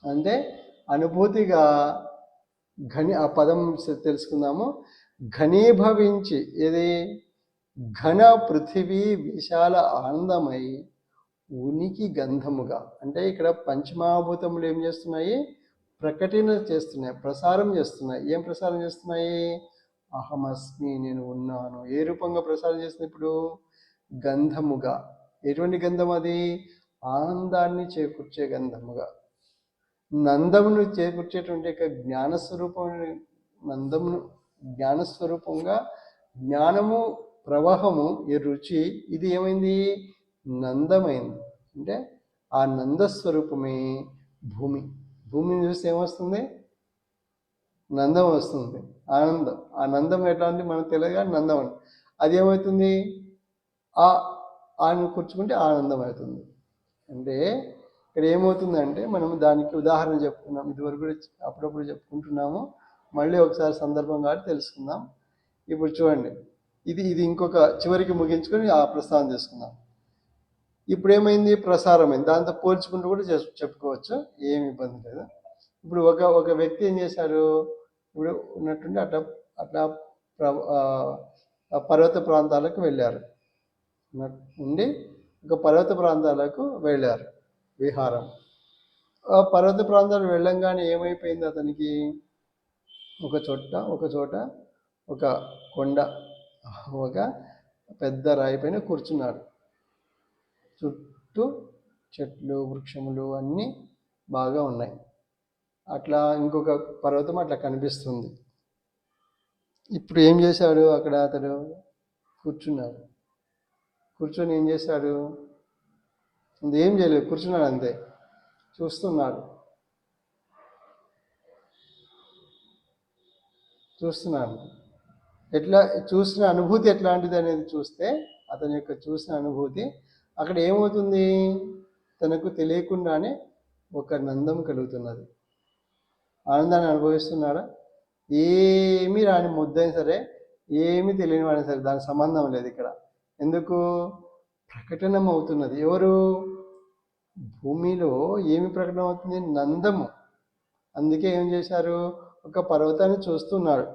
అంటే అనుభూతిగా ఆ పదం తెలుసుకుందాము. ఘనీభవించి ఇది ఘన పృథివీ విశాల ఆనందమై ఉనికి గంధముగా. అంటే ఇక్కడ పంచమహాభూతములు ఏం చేస్తున్నాయి? ప్రకటన చేస్తున్నాయి, ప్రసారం చేస్తున్నాయి. ఏం ప్రసారం చేస్తున్నాయి? అహమస్మి, నేను ఉన్నాను. ఏ రూపంగా ప్రసారం చేస్తుంది? ఇప్పుడు గంధముగా. ఎటువంటి గంధం అది? ఆనందాన్ని చేకూర్చే గంధముగా, నందమును చేకూర్చేటువంటి యొక్క జ్ఞానస్వరూపంగా జ్ఞానము ప్రవాహము ఈ రుచి ఇది ఏమైంది? నందమైంది. అంటే ఆ నందస్వరూపమే భూమిని చూస్తే ఏమొస్తుంది? నందం వస్తుంది, ఆనందం. ఆ నందం ఎట్లా అంటే మనకు తెలియదుగా నందం అని. అది ఏమవుతుంది? ఆను కూర్చుకుంటే ఆనందం అవుతుంది. అంటే ఇక్కడ ఏమవుతుందంటే మనం దానికి ఉదాహరణ చెప్పుకున్నాం, ఇదివరకు కూడా అప్పుడప్పుడు చెప్పుకుంటున్నాము. మళ్ళీ ఒకసారి సందర్భం కాబట్టి తెలుసుకుందాం. ఇప్పుడు చూడండి, ఇది ఇంకొక చివరికి ముగించుకొని ఆ ప్రస్తావన చేసుకుందాం. ఇప్పుడు ఏమైంది? ప్రసారమైంది. దాంతో పోల్చుకుంటూ కూడా చెప్పుకోవచ్చు, ఏమి ఇబ్బంది లేదు. ఇప్పుడు ఒక వ్యక్తి ఏం చేశారు? ఇప్పుడు ఉన్నట్టుండి అట్లా పర్వత ప్రాంతాలకు వెళ్ళారు. ఒక పర్వత ప్రాంతాలకు వెళ్ళారు విహారం. ఆ పర్వత ప్రాంతాలు వెళ్ళంగానే ఏమైపోయింది అతనికి? ఒక చోట ఒక కొండ, ఒక పెద్ద రాయి పైన కూర్చున్నాడు. చుట్టూ చెట్లు వృక్షములు అన్నీ బాగా ఉన్నాయి. అట్లా ఇంకొక పర్వతం అట్లా కనిపిస్తుంది. ఇప్పుడు ఏం చేశాడు? అక్కడ అతడు కూర్చున్నాడు. కూర్చొని ఏం చేశాడు? ఏం చేయలేదు, కూర్చున్నాడు అంతే, చూస్తున్నాడు. ఎట్లా చూసిన అనుభూతి ఎట్లాంటిది అనేది చూస్తే, అతని యొక్క చూసిన అనుభూతి అక్కడ ఏమవుతుంది? తనకు తెలియకుండానే ఒక నందం కలుగుతున్నది. ఆనందాన్ని అనుభవిస్తున్నాడా? ఏమీ రాని ముద్దైనా సరే, ఏమీ తెలియని వాడినా సరే దానికి సంబంధం లేదు ఇక్కడ. ఎందుకు? ప్రకటనమవుతున్నది. ఎవరు? భూమిలో ఏమి ప్రకటన అవుతుంది? నందము. అందుకే ఏం చేశారు? ఒక పర్వతాన్ని చూస్తున్నాడు.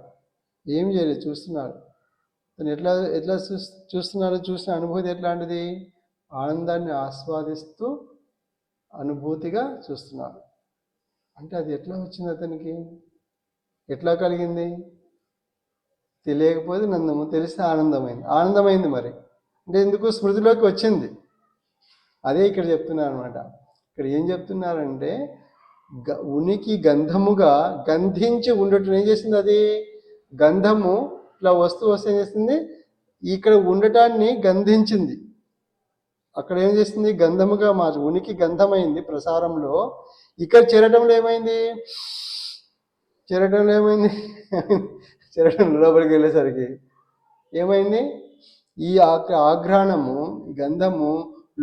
ఏం చేయలేదు, చూస్తున్నాడు. తను ఎట్లా ఎట్లా చూస్తున్నాడు? చూసిన అనుభూతి ఎట్లాంటిది? ఆనందాన్ని ఆస్వాదిస్తూ అనుభూతిగా చూస్తున్నాడు. అంటే అది ఎట్లా వచ్చింది అతనికి? ఎట్లా కలిగింది? తెలియకపోతే నందము, తెలిస్తే ఆనందమైంది. ఆనందమైంది మరి అంటే ఎందుకు? స్మృతిలోకి వచ్చింది. అదే ఇక్కడ చెప్తున్నారు అనమాట. ఇక్కడ ఏం చెప్తున్నారంటే ఉనికి గంధముగా గంధించి ఉండటం. ఏం చేసింది అది? గంధము ఇట్లా వస్తే ఏం చేస్తుంది? ఇక్కడ ఉండటాన్ని గంధించింది. అక్కడ ఏం చేస్తుంది? గంధముగా మార్చు. ఉనికి గంధమైంది ప్రసారంలో. ఇక్కడ చేరటంలో ఏమైంది? చెరటం లోపలికి వెళ్ళేసరికి ఏమైంది? ఈ ఆఘ్రాణము, గంధము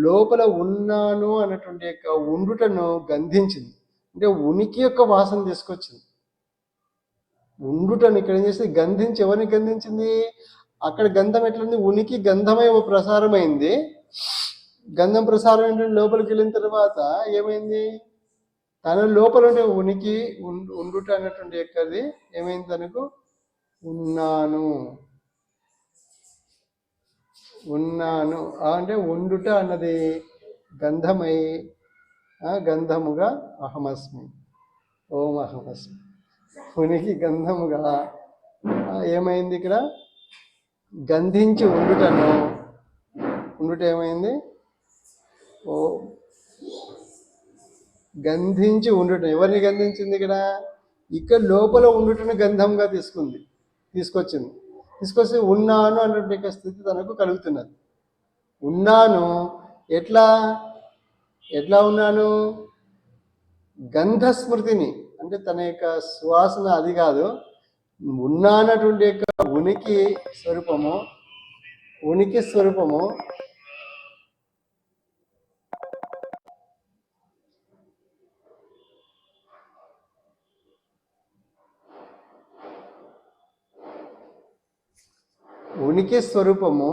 లోపల ఉన్నాను అన్నటువంటి యొక్క ఉండుటను గంధించింది. అంటే ఉనికి యొక్క వాసన తీసుకొచ్చింది. ఉండుటను ఇక్కడ ఏం చేసింది? గంధించి. ఎవరిని గంధించింది? అక్కడ గంధం ఎట్లుంది? ఉనికి గంధమై ప్రసారమైంది. గంధం ప్రసారం ఏంటంటే లోపలికి వెళ్ళిన తర్వాత ఏమైంది? తన లోపల ఉండే ఉనికి ఉండుట అన్నటువంటి యొక్కది ఏమైంది? తనకు ఉన్నాను అంటే ఉండుట అన్నది గంధమై, గంధముగా అహమస్మి, ఓం అహమస్మి. ఉనికి గంధముగా ఏమైంది? ఇక్కడ గంధించి ఉండుట ఏమైంది? ఓ గంధించి ఉండటం. ఎవరిని గంధించింది? ఇక్కడ లోపల ఉండుటను గంధంగా తీసుకొచ్చింది. తీసుకొచ్చి ఉన్నాను అన్నటువంటి స్థితి తనకు కలుగుతున్నది. ఉన్నాను ఎట్లా ఉన్నాను? గంధస్మృతిని, అంటే తన యొక్క సువాసన అది కాదు, ఉన్నానటువంటి యొక్క ఉనికి స్వరూపము ఉనికి స్వరూపము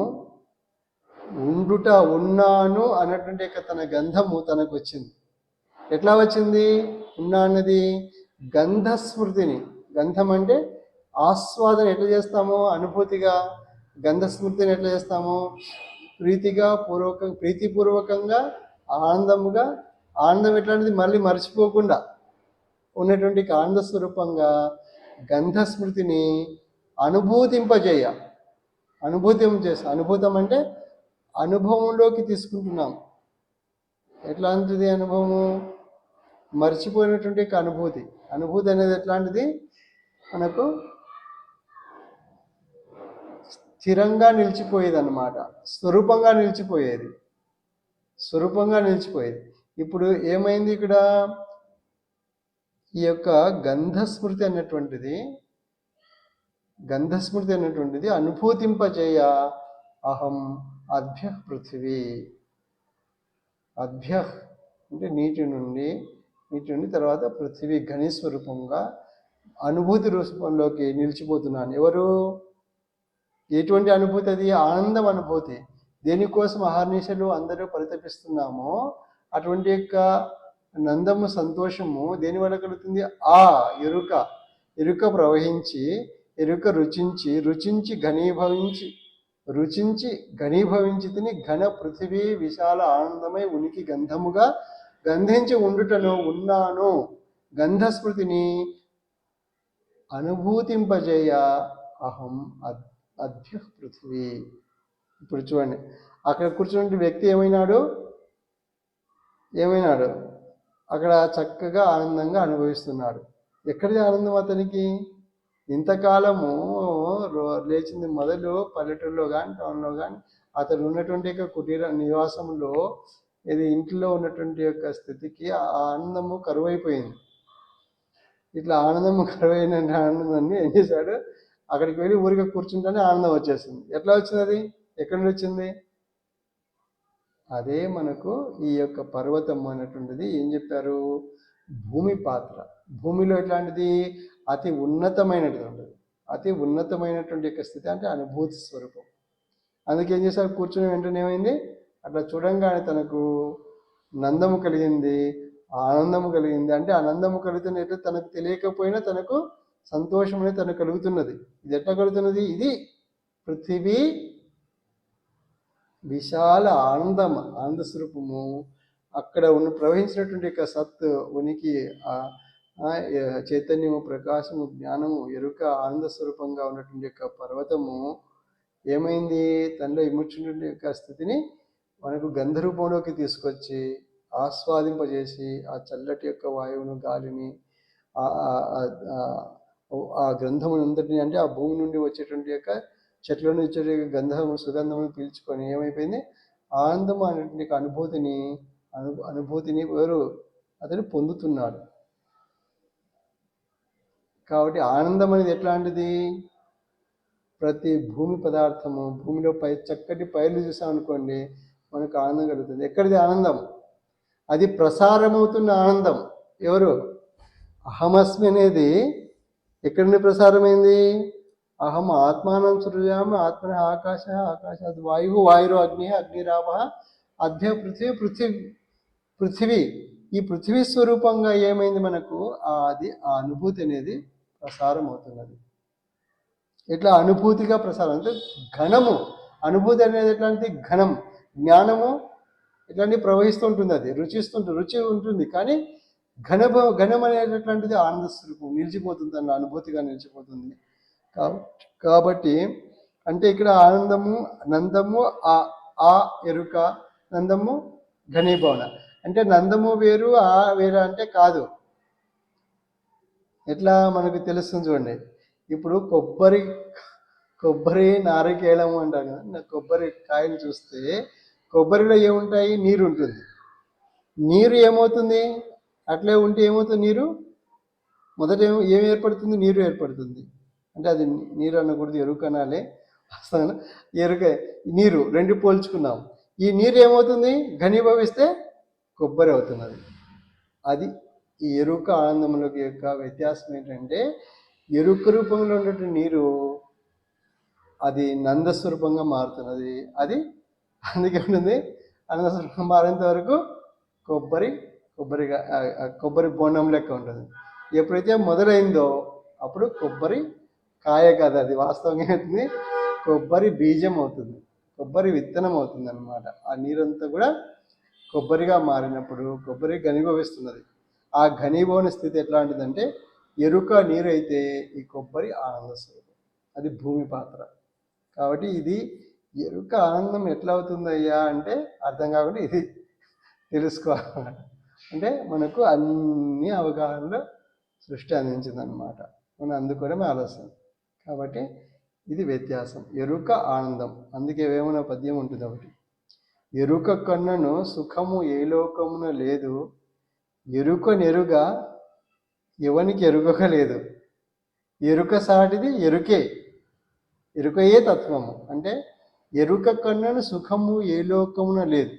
ఉండుట, ఉన్నాను అన్నటువంటి తన గంధము తనకు వచ్చింది. ఎట్లా వచ్చింది? ఉన్నా అన్నది గంధస్మృతిని. గంధం అంటే ఆస్వాదన ఎట్లా చేస్తామో అనుభూతిగా, గంధస్మృతిని ఎట్లా చేస్తామో ప్రీతిపూర్వకంగా ఆనందముగా. ఆనందం ఎట్లాంటిది? మళ్ళీ మర్చిపోకుండా ఉన్నటువంటి ఆనంద స్వరూపంగా గంధస్మృతిని అనుభూతం అంటే అనుభవంలోకి తీసుకుంటున్నాం. ఎట్లాంటిది అనుభవము? మర్చిపోయినటువంటి అనుభూతి అనేది ఎట్లాంటిది? మనకు స్థిరంగా నిలిచిపోయేది అన్నమాట. స్వరూపంగా నిలిచిపోయేది. ఇప్పుడు ఏమైంది? ఇక్కడ ఈ యొక్క గంధస్మృతి అన్నటువంటిది అనుభూతింపజేయ అహం అభ్య పృథివీ. అభ్య అంటే నీటి నుండి తర్వాత పృథివీ ఘనీస్వరూపంగా అనుభూతి రూపంలోకి నిలిచిపోతున్నాను. ఎవరు? ఎటువంటి అనుభూతి అది? ఆనందం అనుభూతి. దేనికోసం అహర్నిశలు అందరూ పరితపిస్తున్నామో అటువంటి యొక్క నందము, సంతోషము దేని వల్ల కలుగుతుంది? ఎరుక ప్రవహించి, ఎరుక రుచించి ఘనీభవించి తిని ఘన పృథివీ విశాల ఆనందమై ఉనికి గంధముగా గంధించి ఉండుటను ఉన్నాను గంధస్మృతిని అనుభూతింపజేయ అహం అభ్య పృథివీ. ఇప్పుడు చూడండి, అక్కడ కూర్చున్న వ్యక్తి ఏమైనాడు? అక్కడ చక్కగా ఆనందంగా అనుభవిస్తున్నాడు. ఎక్కడిది ఆనందం అతనికి? ఇంతకాలము లేచింది మొదలు పల్లెటూరులో కానీ టౌన్లో కానీ అతను ఉన్నటువంటి యొక్క కుటీర నివాసంలో ఇంట్లో ఉన్నటువంటి యొక్క స్థితికి ఆ ఆనందము కరువైపోయింది. ఇట్లా ఆనందము కరువైన ఆనందాన్ని ఏం చేశాడు? అక్కడికి వెళ్ళి ఊరిగా కూర్చుంటేనే ఆనందం వచ్చేసింది. ఎట్లా వచ్చింది అది? ఎక్కడి నుండి వచ్చింది? అదే మనకు ఈ యొక్క పర్వతం అనేటువంటిది ఏం చెప్పారు? భూమి పాత్ర. భూమిలో ఎట్లాంటిది? అతి ఉన్నతమైనటువంటి యొక్క స్థితి, అంటే అనుభూతి స్వరూపం. అందుకే ఏం చేశారు? కూర్చుని వెంటనే ఏమైంది? అట్లా చూడంగానే తనకు నందము కలిగింది, ఆనందము కలిగింది. అంటే ఆనందము కలుగుతున్నట్టు తనకు తెలియకపోయినా తనకు సంతోషం అనేది తనకు కలుగుతున్నది. ఇది ఎట్లా కలుగుతున్నది? ఇది పృథివీ విశాల ఆనంద స్వరూపము. అక్కడ ప్రవహించినటువంటి యొక్క సత్ ఉనికి, చైతన్యము, ప్రకాశము, జ్ఞానము, ఎరుక, ఆనంద స్వరూపంగా ఉన్నటువంటి యొక్క పర్వతము ఏమైంది? తనలో ఇముడ్చినటువంటి యొక్క స్థితిని మనకు గంధరూపంలోకి తీసుకొచ్చి ఆస్వాదింపజేసి ఆ చల్లటి యొక్క వాయువును, గాలిని, ఆ గ్రంథమునంతటిని, అంటే ఆ భూమి నుండి వచ్చేటువంటి యొక్క చెట్ల నుంచి వచ్చే గంధము, సుగంధమును పీల్చుకొని ఏమైపోయింది? ఆనందం అనేటువంటి అనుభూతిని ఎవరు? అతను పొందుతున్నాడు. కాబట్టి ఆనందం అనేది ఎట్లాంటిది? ప్రతి భూమి పదార్థము, భూమిలో చక్కటి పైర్లు చూసామనుకోండి, మనకు ఆనందం కలుగుతుంది. ఎక్కడిది ఆనందం? అది ప్రసారమవుతున్న ఆనందం. ఎవరు? అహమస్మి అనేది ఎక్కడి నుండి ప్రసారమైంది? అహం ఆత్మానం సృజామి, ఆత్మన ఆకాశ, ఆకాశాత్ వాయు, వాయురు అగ్ని, అగ్నిరావ, అద్య పృథివీ. ఈ పృథివీ స్వరూపంగా ఏమైంది మనకు? అది ఆ అనుభూతి అనేది ప్రసారం అవుతున్నది. ఎట్లా అనుభూతిగా ప్రసారం అంటే ఘనము. అనుభూతి అనేది ఎట్లాంటి ఘనం, జ్ఞానము ఇట్లాంటివి ప్రవహిస్తూ ఉంటుంది. అది రుచి ఉంటుంది. కానీ ఘనం అనేటటువంటిది ఆనంద స్వరూపం, నిలిచిపోతుంది, అన్న అనుభూతిగా నిలిచిపోతుంది. కాబట్టి అంటే ఇక్కడ ఆనందము, నందము, ఆ ఎరుక, నందము ఘనీభవన. అంటే నందము వేరు, ఆ వేరు అంటే కాదు. ఎట్లా మనకు తెలుస్తుంది చూడండి. ఇప్పుడు కొబ్బరి నారికేళము అంటారు కదా. కొబ్బరి కాయలు చూస్తే కొబ్బరిలో ఏముంటాయి? నీరు ఉంటుంది. నీరు ఏమవుతుంది? అట్లే ఉంటే ఏమవుతుంది? నీరు మొదట ఏం ఏర్పడుతుంది? నీరు ఏర్పడుతుంది. అంటే అది నీరు అనకూడదు, ఎరుక అనాలి. ఎరుక, నీరు రెండు పోల్చుకున్నాం. ఈ నీరు ఏమవుతుంది? ఘనీభవిస్తే కొబ్బరి అవుతున్నది. అది ఈ ఎరుక ఆనందములకి యొక్క వ్యత్యాసం ఏంటంటే, ఎరుక రూపంలో ఉన్నటువంటి నీరు అది నందస్వరూపంగా మారుతున్నది. అది అందుకే ఉంటుంది ఆనందస్వరూపంగా మారేంత వరకు కొబ్బరి బోండం లెక్క ఉంటుంది. ఎప్పుడైతే మొదలైందో అప్పుడు కొబ్బరి కాయ కాదు, అది వాస్తవంగా అవుతుంది, కొబ్బరి బీజం అవుతుంది, కొబ్బరి విత్తనం అవుతుంది అన్నమాట. ఆ నీరంతా కూడా కొబ్బరిగా మారినప్పుడు కొబ్బరి ఘనీభవిస్తున్నది. ఆ ఘనీభవన స్థితి ఎట్లాంటిదంటే ఎరుక నీరు అయితే ఈ కొబ్బరి ఆనంద స్వరూపం. అది భూమి పాత్ర. కాబట్టి ఇది ఎరుక ఆనందం ఎట్లా అవుతుందయ్యా అంటే అర్థం కాకుండా ఇది తెలుసుకోవాలన్నమాట. అంటే మనకు అన్ని అవగాహనలో సృష్టి అందించిందనమాట. మనం అందుకోవడమే ఆలస్యం. కాబట్టి ఇది వ్యత్యాసం. ఎరుక ఆనందం. అందుకే వేమన పద్యం ఉంటుంది ఒకటి. ఎరుక కన్నను సుఖము ఏ లోకమున లేదు, ఎరుక నెరుగా ఎవనికి ఎరుగక లేదు. ఎరుక సాటిది ఎరుకే, ఎరుకయే తత్వము. అంటే ఎరుక కన్నను సుఖము ఏ లోకమున లేదు.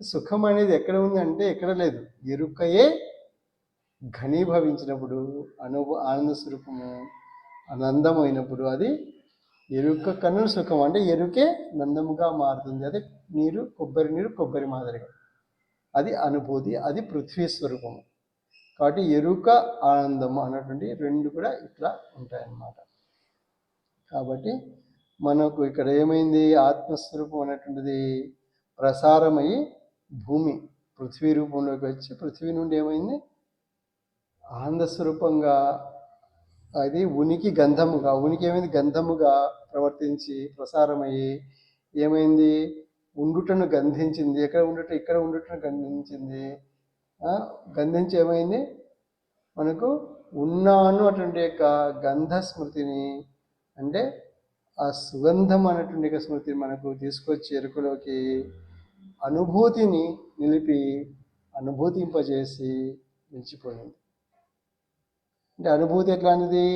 సుఖం అనేది ఎక్కడ ఉంది అంటే ఎక్కడ లేదు. ఎరుకయే ఘనీభవించినప్పుడు, ఆనంద స్వరూపము ఆనందమైనప్పుడు అది ఎరుక కన్ను సుఖం. అంటే ఎరుకే నందముగా మారుతుంది. అదే నీరు, కొబ్బరి నీరు కొబ్బరి మాదిరిగా, అది అనుభూతి, అది పృథ్వీ స్వరూపము. కాబట్టి ఎరుక ఆనందము అన్నటువంటి రెండు కూడా ఇట్లా ఉంటాయన్నమాట. కాబట్టి మనకు ఇక్కడ ఏమైంది? ఆత్మస్వరూపం అనేటువంటిది ప్రసారమయ్యి భూమి పృథ్వీ రూపంలోకి వచ్చి పృథ్వీ నుండి ఏమైంది? ఆనంద స్వరూపంగా అది ఉనికి గంధముగా, ఉనికి ఏమైంది? గంధముగా ప్రవర్తించి ప్రసారమయ్యి ఏమైంది? ఉండుటను గంధించింది. ఎక్కడ ఉండుట? ఇక్కడ ఉండుటను గంధించింది. గంధించి ఏమైంది? మనకు ఉన్నాను అటువంటి యొక్క గంధ స్మృతిని, అంటే ఆ సుగంధం అనేటువంటి యొక్క స్మృతిని మనకు తీసుకొచ్చి ఎరుకలోకి అనుభూతిని నిలిపి అనుభూతింపజేసి నిలిచిపోయింది. అంటే అనుభూతి ఎట్లాంటిది?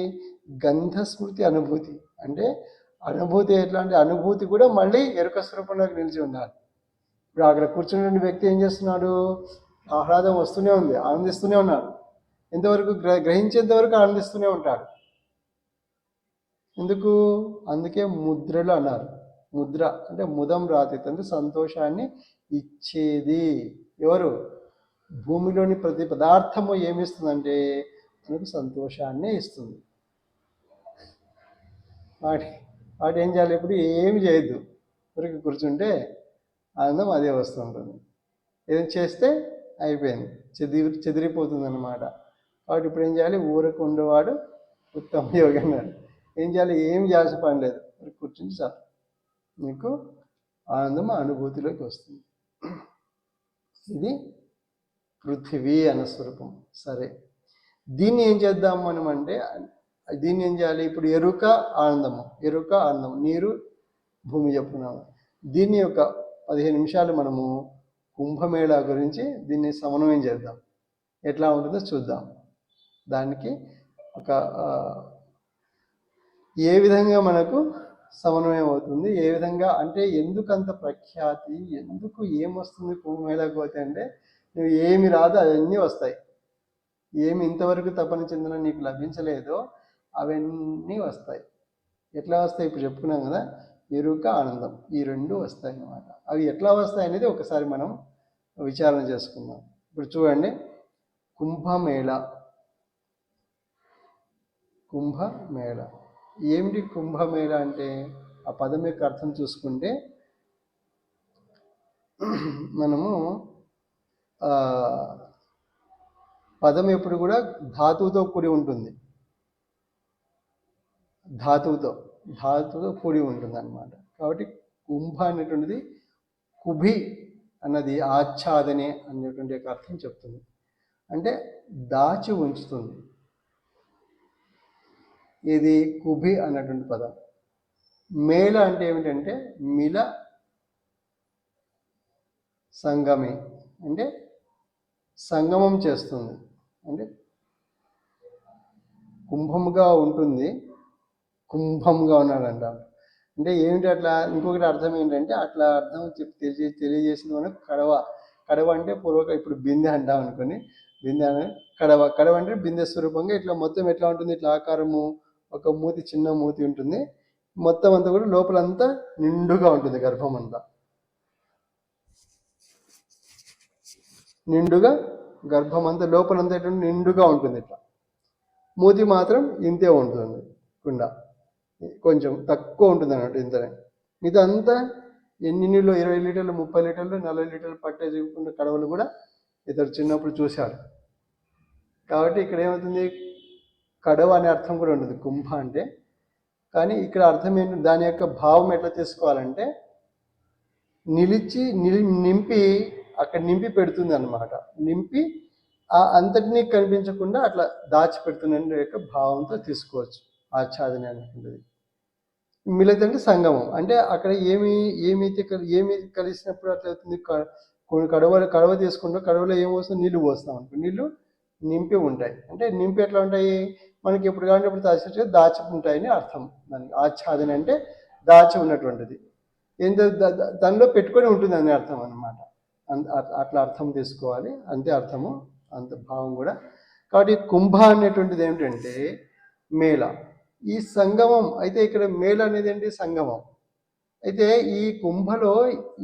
గంధ స్మృతి అనుభూతి. అంటే అనుభూతి ఎట్లాంటి అనుభూతి కూడా మళ్ళీ ఎరుక స్వరూపంలోకి నిలిచి ఉండాలి. ఇప్పుడు అక్కడ కూర్చున్న వ్యక్తి ఏం చేస్తున్నాడు? ఆహ్లాదం వస్తూనే ఉంది, ఆనందిస్తూనే ఉన్నాడు. ఎంతవరకు? గ్రహించేంత వరకు ఆనందిస్తూనే ఉంటాడు. ఎందుకు? అందుకే ముద్రలు అన్నారు. ముద్ర అంటే ముదం రాతి అంటే సంతోషాన్ని ఇచ్చేది ఎవరు? భూమిలోని ప్రతి పదార్థము ఏమిస్తుందంటే మనకు సంతోషాన్ని ఇస్తుంది. వాటి వాటి ఏం చేయాలి? ఇప్పుడు ఏమి చేయొద్దు, ఊరికి కూర్చుంటే ఆనందం అదే వస్తుంటుంది. ఏదైనా చేస్తే అయిపోయింది, చెదిరిపోతుంది అన్నమాట. కాబట్టి ఇప్పుడు ఏం చేయాలి? ఊరకు ఉండేవాడు ఉత్తమ యోగి అన్నాడు. ఏం చేయాలి? ఏం చేయాల్సిన పని లేదు, కూర్చుని చాలు, మీకు ఆనందం అనుభూతిలోకి వస్తుంది. ఇది పృథివీ అన్న స్వరూపం. సరే, దీన్ని ఏం చేద్దాం మనం అంటే, దీన్ని ఏం చేయాలి? ఇప్పుడు ఎరుక ఆనందము, ఎరుక ఆనందం, నీరు భూమి చెప్పుకున్నాము. దీన్ని ఒక 15 నిమిషాలు మనము కుంభమేళా గురించి దీన్ని సమన్వయం చేద్దాం. ఎట్లా ఉంటుందో చూద్దాం. దానికి ఒక ఏ విధంగా మనకు సమన్వయం అవుతుంది, ఏ విధంగా అంటే ఎందుకంత ప్రఖ్యాతి, ఎందుకు ఏమొస్తుంది కుంభమేళాకు పోతే అంటే, నువ్వు ఏమి రాదో అవన్నీ వస్తాయి. ఏమి ఇంతవరకు తపన చెందిన నీకు లభించలేదో అవన్నీ వస్తాయి. ఎట్లా వస్తాయి? ఇప్పుడు చెప్పుకున్నాం కదా, ఎరుక ఆనందం, ఈ రెండు వస్తాయి అన్నమాట. అవి ఎట్లా వస్తాయి అనేది ఒకసారి మనం విచారణ చేసుకుందాం. ఇప్పుడు చూడండి, కుంభమేళ. కుంభమేళ ఏమిటి? కుంభమేళ అంటే ఆ పదం యొక్క అర్థం చూసుకుంటే మనము పదం ఎప్పుడు కూడా ధాతువుతో కూడి ఉంటుంది, ధాతువుతో కూడి ఉంటుంది అన్నమాట. కాబట్టి కుంభ అనేటువంటిది కుభి అన్నది ఆచ్ఛాదనే అనేటువంటి ఒక అర్థం చెప్తుంది, అంటే దాచి ఉంచుతుంది. ఇది కుభి అన్నటువంటి పదం. మేళ అంటే ఏమిటంటే మిల సంగమే, అంటే సంగమం చేస్తుంది, అంటే కుంభముగా ఉంటుంది, కుంభంగా ఉన్నాడంట. అంటే ఏమిటి అట్లా? ఇంకొకటి అర్థం ఏంటంటే, అట్లా అర్థం తెలియజేసింది మనకు కడవ. కడవ అంటే పూర్వక, ఇప్పుడు బిందె అంటాం అనుకోని, బిందె అని కడవ. కడవ అంటే బిందె స్వరూపంగా ఇట్లా మొత్తం ఎట్లా ఉంటుంది? ఇట్లా ఆకారము, ఒక మూతి, చిన్న మూతి ఉంటుంది, మొత్తం అంతా కూడా లోపలంతా నిండుగా ఉంటుంది, గర్భం అంతా నిండుగా, గర్భం అంతా లోపలంతా ఎటువంటి నిండుగా ఉంటుంది. ఇట్లా మూతి మాత్రం ఇంతే ఉంటుంది, కుండ కొంచెం తక్కువ ఉంటుంది అన్నట్టు, ఇంతనే. ఇదంతా ఎన్ని నీళ్ళు? 20 లీటర్లు, 30 లీటర్లు, 40 లీటర్లు పట్టే చూపుకున్న కడవలు కూడా ఇతడు చిన్నప్పుడు చూశాడు. కాబట్టి ఇక్కడ ఏమవుతుంది? కడవ అనే అర్థం కూడా ఉంటుంది కుంభ అంటే. కానీ ఇక్కడ అర్థం ఏంటి? దాని యొక్క భావం ఎట్లా తీసుకోవాలంటే, నింపి అక్కడ నింపి పెడుతుంది అన్నమాట. నింపి ఆ అంతటినీ కనిపించకుండా అట్లా దాచిపెడుతున్న యొక్క భావంతో తీసుకోవచ్చు ఆచ్ఛాదన అనేటువంటిది. మిలత్ అంటే సంగమం, అంటే అక్కడ ఏమి కలిసినప్పుడు అట్లా అవుతుంది? కడవ తీసుకుంటాం, కడవలో ఏమొస్తుంది? నీళ్లు పోస్తాం అనుకో, నీళ్లు నింపి ఉంటాయి. అంటే నింపి ఎట్లా ఉంటాయి? మనకి ఎప్పుడు కావాలంటే అప్పుడు దాచి ఉంటాయని అర్థం. దానికి ఆచ్ఛాదన అంటే దాచి ఉన్నటువంటిది, ఏంటో దానిలో పెట్టుకొని ఉంటుంది అని అర్థం అన్నమాట. అట్లా అర్థం తీసుకోవాలి, అంతే అర్థము, అంత భావం కూడా. కాబట్టి కుంభ అనేటువంటిది ఏమిటంటే మేళ, ఈ సంగమం. అయితే ఇక్కడ మేళ అనేది ఏంటి? సంగమం. అయితే ఈ కుంభలో,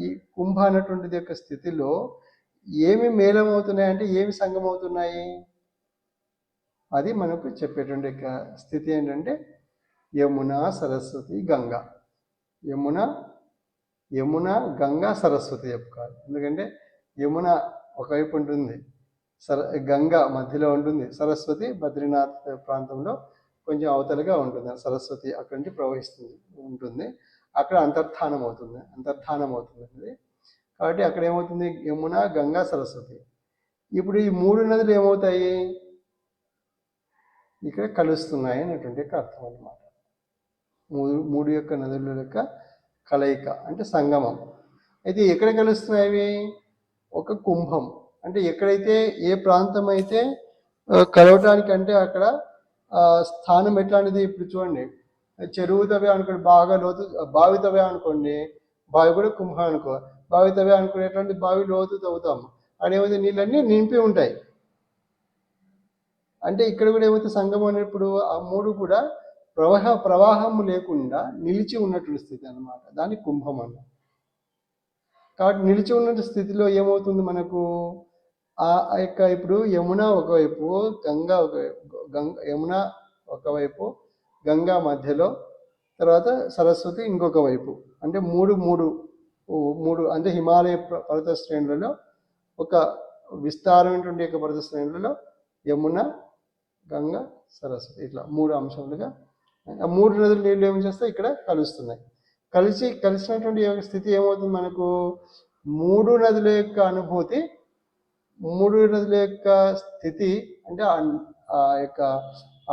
ఈ కుంభ అనేటువంటిది యొక్క స్థితిలో ఏమి మేళం అవుతున్నాయంటే, ఏమి సంగమం అవుతున్నాయి? అది మనకు చెప్పేటువంటి యొక్క స్థితి ఏంటంటే యమున, సరస్వతి, గంగ. యమున, గంగా, సరస్వతి చెప్పుకోవాలి. ఎందుకంటే యమున ఒకవైపు ఉంటుంది, గంగ మధ్యలో ఉంటుంది, సరస్వతి బద్రీనాథ్ ప్రాంతంలో కొంచెం అవతలగా ఉంటుంది. సరస్వతి అక్కడి నుంచి ప్రవహిస్తుంది ఉంటుంది, అక్కడ అంతర్ధానం అవుతుంది అది. కాబట్టి అక్కడ ఏమవుతుంది? యమున, గంగా, సరస్వతి. ఇప్పుడు ఈ 3 నదులు ఏమవుతాయి? ఇక్కడ కలుస్తున్నాయి అనేటువంటి అర్థం అన్నమాట. మూడు యొక్క నదుల యొక్క కలయిక అంటే సంగమం. అయితే ఎక్కడ కలుస్తున్నాయి? ఒక కుంభం అంటే ఎక్కడైతే, ఏ ప్రాంతం అయితే కలవటానికంటే అక్కడ స్థానం ఎట్లాంటిది? ఇప్పుడు చూడండి, చెరువు తవ్వే అనుకోండి, బాగా లోతు. బావి తవ్వే అనుకోండి, బావి కూడా కుంభం అనుకో. బావి తవ్వే అనుకోండి, ఎట్లాంటి బావి లోతు తవ్వుతాము, అదేమైతే నీళ్ళన్నీ నింపి ఉంటాయి. అంటే ఇక్కడ కూడా ఏమైతే సంగమం అనేప్పుడు ఆ 3 కూడా ప్రవాహము లేకుండా నిలిచి ఉన్నటువంటి స్థితి అన్నమాట. దాన్ని కుంభం అన్నాం. కాబట్టి నిలిచి ఉన్న స్థితిలో ఏమవుతుంది మనకు, ఆ యొక్క ఇప్పుడు యమున ఒకవైపు, గంగా ఒకవైపు, యమున ఒకవైపు, గంగా మధ్యలో, తర్వాత సరస్వతి ఇంకొక వైపు. అంటే మూడు మూడు మూడు అంటే హిమాలయ పర్వత శ్రేణులలో ఒక విస్తారమైనటువంటి యొక్క పర్వత శ్రేణులలో యమున, గంగా, సరస్వతి ఇట్లా మూడు అంశాలుగా ఆ మూడు నదుల నీళ్ళు ఏం చేస్తాయి ఇక్కడ కలుస్తున్నాయి. కలిసినటువంటి యొక్క స్థితి ఏమవుతుంది మనకు, మూడు నదుల యొక్క అనుభూతి, మూడు నదుల యొక్క స్థితి అంటే ఆ యొక్క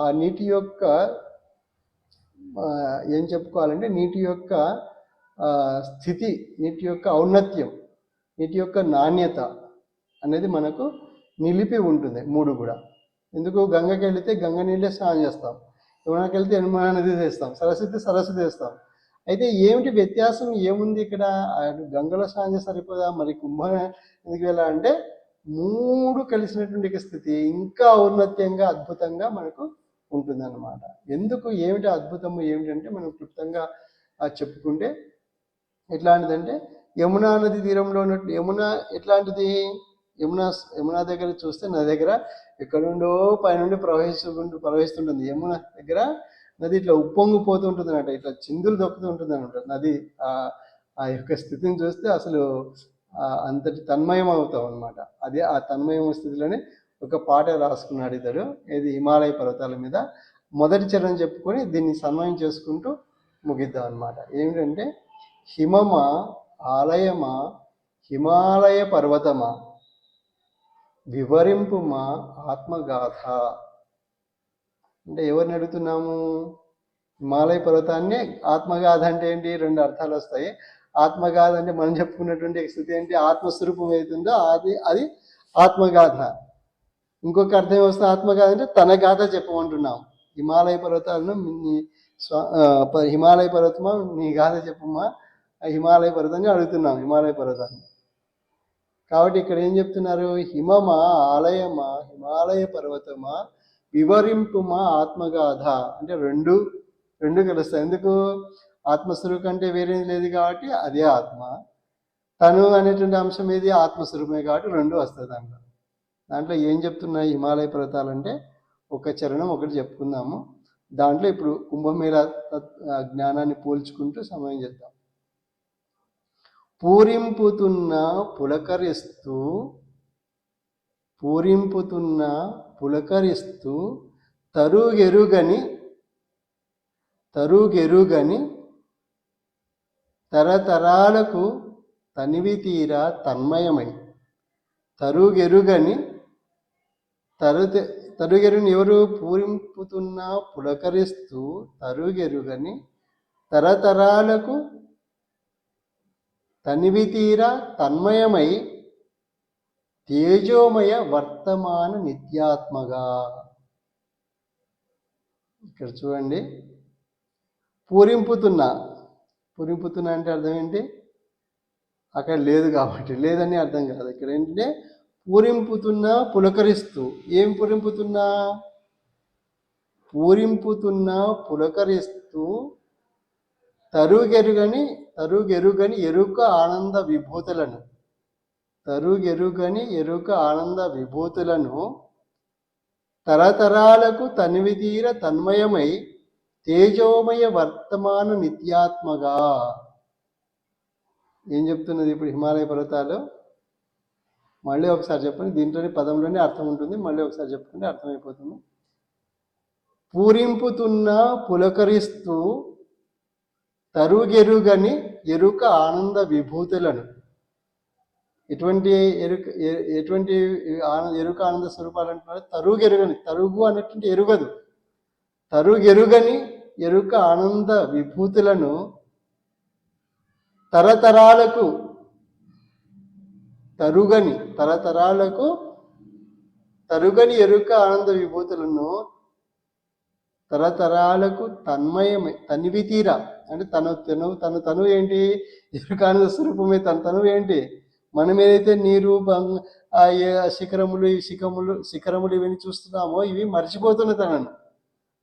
ఆ నీటి యొక్క ఏం చెప్పుకోవాలంటే నీటి యొక్క స్థితి, నీటి యొక్క ఔన్నత్యం, నీటి యొక్క నాణ్యత అనేది మనకు నిలిపి ఉంటుంది మూడు కూడా. ఎందుకు, గంగకి వెళితే గంగ నీళ్ళే స్నానం చేస్తాం, యమునకి వెళ్తే యమునా నది చేస్తాం, సరస్వతి చేస్తాం. అయితే ఏమిటి వ్యత్యాసం ఏముంది ఇక్కడ, గంగలో స్నానం చేస్తే సరిపోదా, మరి కుంభ ఎందుకు వెళ్ళాలంటే మూడు కలిసినటువంటి స్థితి ఇంకా ఔన్నత్యంగా అద్భుతంగా మనకు ఉంటుందన్నమాట. ఎందుకు ఏమిటి అద్భుతము ఏమిటంటే మనం క్లుప్తంగా చెప్పుకుంటే ఎట్లాంటిదంటే, యమునా నది తీరంలో ఉన్నట్టు యమున ఎట్లాంటిది, యమునా దగ్గర చూస్తే నా దగ్గర ఎక్కడ నుండో పైనుండి ప్రవహిస్తుంటుంది. యమున దగ్గర నది ఇట్లా ఉప్పొంగిపోతుంటుంది అనమాట, ఇట్లా చిందులు దొక్కుతూ ఉంటుంది అనమాట నది. ఆ యొక్క స్థితిని చూస్తే అసలు అంతటి తన్మయం అవుతాం అనమాట. అదే ఆ తన్మయం స్థితిలోనే ఒక పాట రాసుకున్నాడు ఇతడు, ఇది హిమాలయ పర్వతాల మీద. మొదటి చరణం చెప్పుకొని దీన్ని సన్వయం చేసుకుంటూ ముగిద్దాం అనమాట. ఏమిటంటే, హిమమా ఆలయమా హిమాలయ పర్వతమా వివరింపుమా ఆత్మగాథ. అంటే ఎవరిని అడుగుతున్నాము, హిమాలయ పర్వతాన్ని. ఆత్మగాథ అంటే ఏంటి, రెండు అర్థాలు వస్తాయి. ఆత్మగాథ అంటే మనం చెప్పుకున్నటువంటి స్థితి ఏంటి, ఆత్మస్వరూపం అవుతుందో అది ఆత్మగాథ. ఇంకొక అర్థం ఏమొస్తుంది, ఆత్మగాథ అంటే తన గాథ చెప్పమంటున్నాం. హిమాలయ పర్వతాలను హిమాలయ పర్వతమా నీ గాథ చెప్పమ్మా, హిమాలయ పర్వతాన్ని అడుగుతున్నాం, హిమాలయ పర్వతాన్ని. కాబట్టి ఇక్కడ ఏం చెప్తున్నారు, హిమమా ఆలయమా హిమాలయ పర్వతమా వివరింపుమా ఆత్మగాథ. అంటే రెండు కలుస్తాయి. ఎందుకు, ఆత్మస్వరూపం అంటే వేరేది లేదు కాబట్టి అదే ఆత్మ. తను అనేటువంటి అంశం ఏది, ఆత్మస్వరూపమే కాబట్టి రెండు వస్తుంది దాంట్లో ఏం చెప్తున్నాయి హిమాలయ పర్వతాలంటే ఒక చరణం ఒకటి చెప్పుకుందాము. దాంట్లో ఇప్పుడు కుంభమేళ జ్ఞానాన్ని పోల్చుకుంటూ సమయం చేద్దాం. పూరింపుతున్న పులకరిస్తూ తరుగెరుగని తరతరాలకు తనివి తీరా తన్మయమై. తరుగెరుగని ఎవరు, పూరింపుతున్న పులకరిస్తూ తరుగెరుగని తరతరాలకు తనివి తీరా తన్మయమై తేజోమయ వర్తమాన నిత్యాత్మగా. ఇక్కడ చూడండి, పూరింపుతున్నా అంటే అర్థం ఏంటి, అక్కడ లేదు కాబట్టి లేదని అర్థం కాదు. ఇక్కడ ఏంటంటే పూరింపుతున్నా పులకరిస్తూ. ఏం పూరింపుతున్నా పులకరిస్తూ తరుగెరుగని ఎరుక ఆనంద విభూతులను తరతరాలకు తనివితీర తన్మయమై తేజోమయ వర్తమాన నిత్యాత్మగా. ఏం చెప్తున్నది ఇప్పుడు హిమాలయ పర్వతాలు, మళ్ళీ ఒకసారి చెప్పండి. దీంట్లోని పదంలోనే అర్థం ఉంటుంది, మళ్ళీ ఒకసారి చెప్పుకుంటే అర్థమైపోతుంది. పూరింపుతున్న పులకరిస్తూ తరుగెరుగని ఎరుక ఆనంద విభూతులను. ఎటువంటి ఎరుక ఆనంద స్వరూపాలు అంటున్నారు, తరుగెరుగని, తరుగు అన్నటువంటి ఎరుగదు, తరుగెరుగని ఎరుక ఆనంద విభూతులను తరతరాలకు తరుగని ఎరుక ఆనంద విభూతులను తరతరాలకు తన్మయమే తనివి తీరా. అంటే తను ఏంటి, ఎరుకానంద స్వరూపమే తను ఏంటి. మనం ఏదైతే నీరు శిఖరములు ఇవన్నీ చూస్తున్నామో ఇవి మర్చిపోతున్న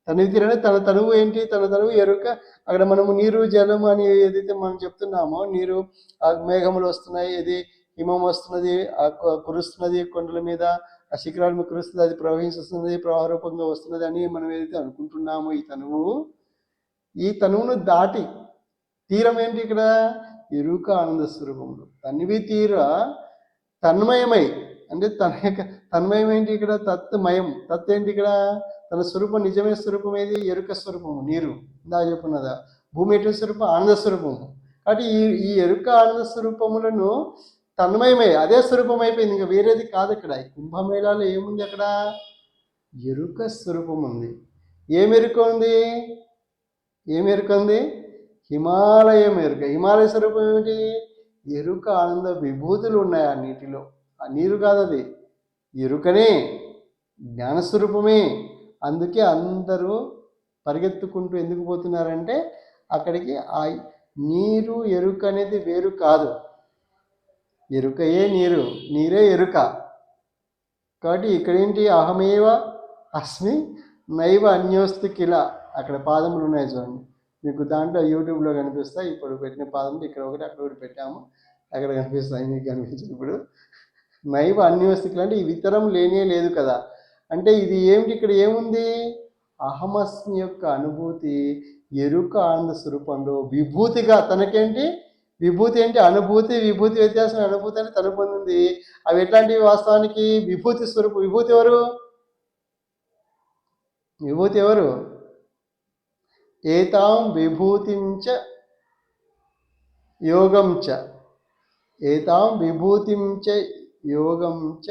తనివి తీరని తన తనువు ఏంటి, తన తనువు ఎరుక. అక్కడ మనము నీరు జలం అని ఏదైతే మనం చెప్తున్నామో, నీరు ఆ మేఘములు వస్తున్నాయి, ఇది హిమం వస్తున్నది, కురుస్తున్నది కొండల మీద, ఆ శిఖరాల మీద కురుస్తుంది, అది ప్రవహిస్తున్నది, ప్రవాహరూపంగా వస్తున్నది అని మనం ఏదైతే అనుకుంటున్నామో, ఈ తనువును దాటి తీరం ఏంటి ఇక్కడ? ఎరుక ఆనంద స్వరూపములు. తనివి తీర తన్మయమై, అంటే తన యొక్క తన్మయం ఏంటి ఇక్కడ? తత్మయం. తత్ ఏంటి ఇక్కడ? తన స్వరూపం, నిజమైన స్వరూపం ఏది? ఎరుక స్వరూపము నీరు. ఇందా చెప్పున్నదా? భూమి ఎటువంటి స్వరూపం? ఆనంద స్వరూపము. కాబట్టి ఈ ఎరుక ఆనంద స్వరూపములను తన్మయమై అదే స్వరూపం అయిపోయింది, ఇంకా వేరేది కాదు. ఇక్కడ కుంభమేళాలో ఏముంది? అక్కడ ఎరుక స్వరూపం ఉంది. ఏం ఎరుక ఉంది? హిమాలయం ఎరుక. హిమాలయ స్వరూపం ఏమిటి? ఎరుక ఆనంద విభూతులు ఉన్నాయి ఆ నీటిలో. ఆ నీరు కాదు, అది ఎరుకనే, జ్ఞానస్వరూపమే. అందుకే అందరూ పరిగెత్తుకుంటూ ఎందుకు పోతున్నారంటే అక్కడికి. ఆ నీరు ఎరుక అనేది వేరు కాదు. ఎరుకయే నీరు, నీరే ఎరుక. కాబట్టి ఇక్కడేంటి? అహమేవ అస్మి నైవ అన్యోస్తు కిల. అక్కడ పాదములు ఉన్నాయి చూడండి, మీకు దాంట్లో యూట్యూబ్లో కనిపిస్తాయి. ఇప్పుడు పెట్టిన పాదములు ఇక్కడ ఒకటి, అక్కడ ఒకటి పెట్టాము, అక్కడ కనిపిస్తాయి, మీకు కనిపించింది. ఇప్పుడు నైవ అన్యోస్తు కిల అంటే ఈ వితరం లేనే లేదు కదా. అంటే ఇది ఏమిటి? ఇక్కడ ఏముంది? అహమస్మి యొక్క అనుభూతి ఎరుక ఆనంద స్వరూపంలో విభూతిగా. తనకేంటి విభూతి? ఏంటి? అనుభూతి, విభూతి వ్యత్యాసం. అనుభూతి అని తను పొందింది. అవి ఎట్లాంటివి? వాస్తవానికి విభూతి స్వరూపం. విభూతి ఎవరు? ఏతాం విభూతించ యోగంచ, ఏతాం విభూతించ యోగంచ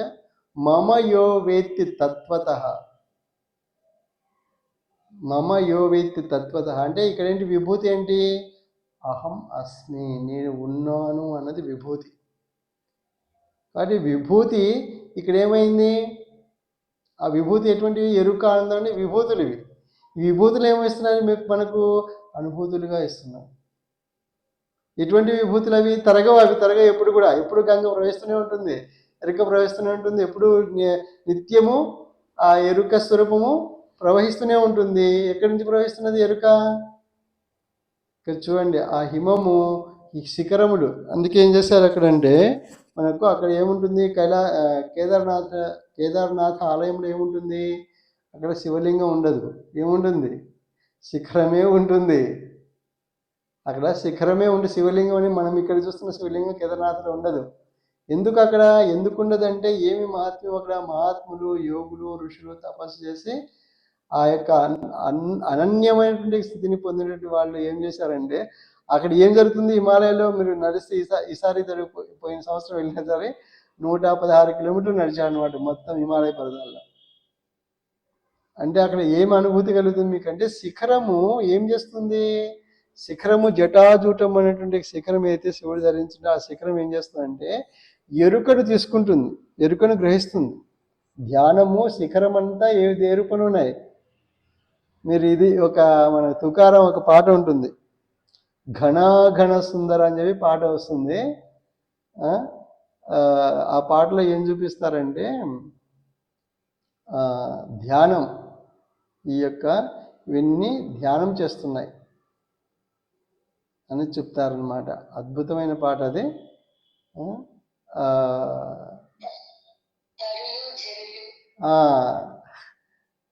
మమ యో వేత్తి తత్వతః. మమ యో వేత్తి తత్వతః అంటే ఇక్కడ ఏంటి? విభూతి ఏంటి? అహం అస్మి, నేను ఉన్నాను అన్నది విభూతి. కాబట్టి విభూతి ఇక్కడ ఏమైంది? ఆ విభూతి ఎటువంటివి? ఎరుక ఆనందం అంటే విభూతులు ఇవి. ఈ విభూతులు ఏమిస్తున్నాయి? మనకు అనుభూతులుగా ఇస్తున్నాయి. ఎటువంటి విభూతులు అవి? తరగవు. అవి తరగవు ఎప్పుడు కూడా. ఎప్పుడు గంగ ప్రవహిస్తూనే ఉంటుంది, ఎరుక ప్రవహిస్తూనే ఉంటుంది. ఎప్పుడు నిత్యము ఆ ఎరుక స్వరూపము ప్రవహిస్తూనే ఉంటుంది. ఎక్కడి నుంచి ప్రవహిస్తున్నది ఎరుక? ఇక్కడ చూడండి, ఆ హిమము, ఈ శిఖరములు. అందుకే ఏం చేశారు అక్కడంటే మనకు అక్కడ ఏముంటుంది? కేదార్నాథ్ ఆలయంలో ఏముంటుంది? అక్కడ శివలింగం ఉండదు. ఏముంటుంది? శిఖరమే ఉంటుంది. అక్కడ శిఖరమే ఉండి శివలింగం అని మనం ఇక్కడ చూస్తున్న శివలింగం కేదార్నాథ్లో ఉండదు. ఎందుకు అక్కడ? ఎందుకు ఉండదంటే ఏమి మహాత్మ్యం అక్కడ? మహాత్ములు, యోగులు, ఋషులు తపస్సు చేసి ఆ యొక్క అనన్యమైనటువంటి స్థితిని పొందినటువంటి వాళ్ళు ఏం చేశారంటే, అక్కడ ఏం జరుగుతుంది? హిమాలయాల్లో మీరు నడిస్తే ఈసారి పోయిన సంవత్సరం వెళ్ళిన సరే 116 కిలోమీటర్లు నడిచాడు అనమాట మొత్తం హిమాలయ పర్వతాల్లో. అంటే అక్కడ ఏం అనుభూతి కలుగుతుంది మీకు అంటే, శిఖరము ఏం చేస్తుంది? శిఖరము జటాజూటం అనేటువంటి శిఖరం అయితే శివుడు ధరించిన ఆ శిఖరం ఏం చేస్తుందంటే ఎరుకను తీసుకుంటుంది, ఎరుకను గ్రహిస్తుంది. ధ్యానము శిఖరం అంతా ఏ రూపంలో ఉన్నాయి. మీరు ఇది మన తుకారం ఒక పాట ఉంటుంది, ఘనాఘన సుందర అని చెప్పి పాట వస్తుంది. ఆ పాటలో ఏం చూపిస్తారంటే ధ్యానం, ఈ యొక్క ఇవన్నీ ధ్యానం చేస్తున్నాయి అని చెప్తారనమాట. అద్భుతమైన పాట అది.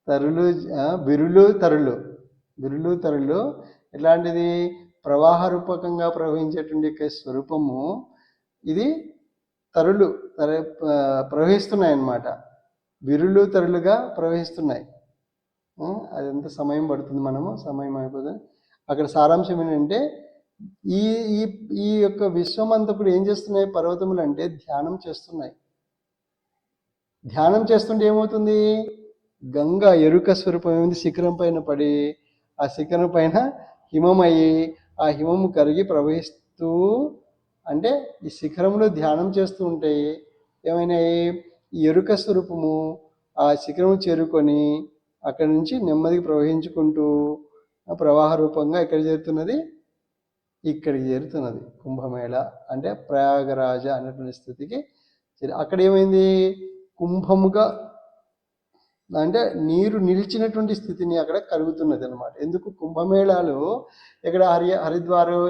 తరులు బిరులు తరులు ఇలాంటిది ప్రవాహ రూపకంగా ప్రవహించేటువంటి స్వరూపము. ఇది తరులు ప్రవహిస్తున్నాయి అన్నమాట. బిరులు తరులుగా ప్రవహిస్తున్నాయి. అది ఎంత సమయం పడుతుంది, సమయం అయిపోతుంది. అక్కడ సారాంశం ఏంటంటే ఈ యొక్క విశ్వం అంతా కూడా ఏం చేస్తున్నాయి? పర్వతములు అంటే ధ్యానం చేస్తున్నాయి. ధ్యానం చేస్తుంటే ఏమవుతుంది? గంగ ఎరుక స్వరూపం ఏమింది? శిఖరం పైన పడి ఆ శిఖరం పైన హిమం అయ్యి ఆ హిమము కరిగి ప్రవహిస్తూ, అంటే ఈ శిఖరంలో ధ్యానం చేస్తూ ఉంటాయి. ఏమైనాయి? ఈ ఎరుక స్వరూపము ఆ శిఖరం చేరుకొని అక్కడి నుంచి నెమ్మదిగా ప్రవహించుకుంటూ ప్రవాహ రూపంగా ఎక్కడ చేరుతున్నది? ఇక్కడికి చేరుతున్నది. కుంభమేళ అంటే ప్రయాగరాజ అనేటువంటి స్థితికి. అక్కడ ఏమైంది? కుంభముగా అంటే నీరు నిలిచినటువంటి స్థితిని అక్కడ కలుగుతున్నది అనమాట. ఎందుకు కుంభమేళాలు ఇక్కడ హరిద్వారు,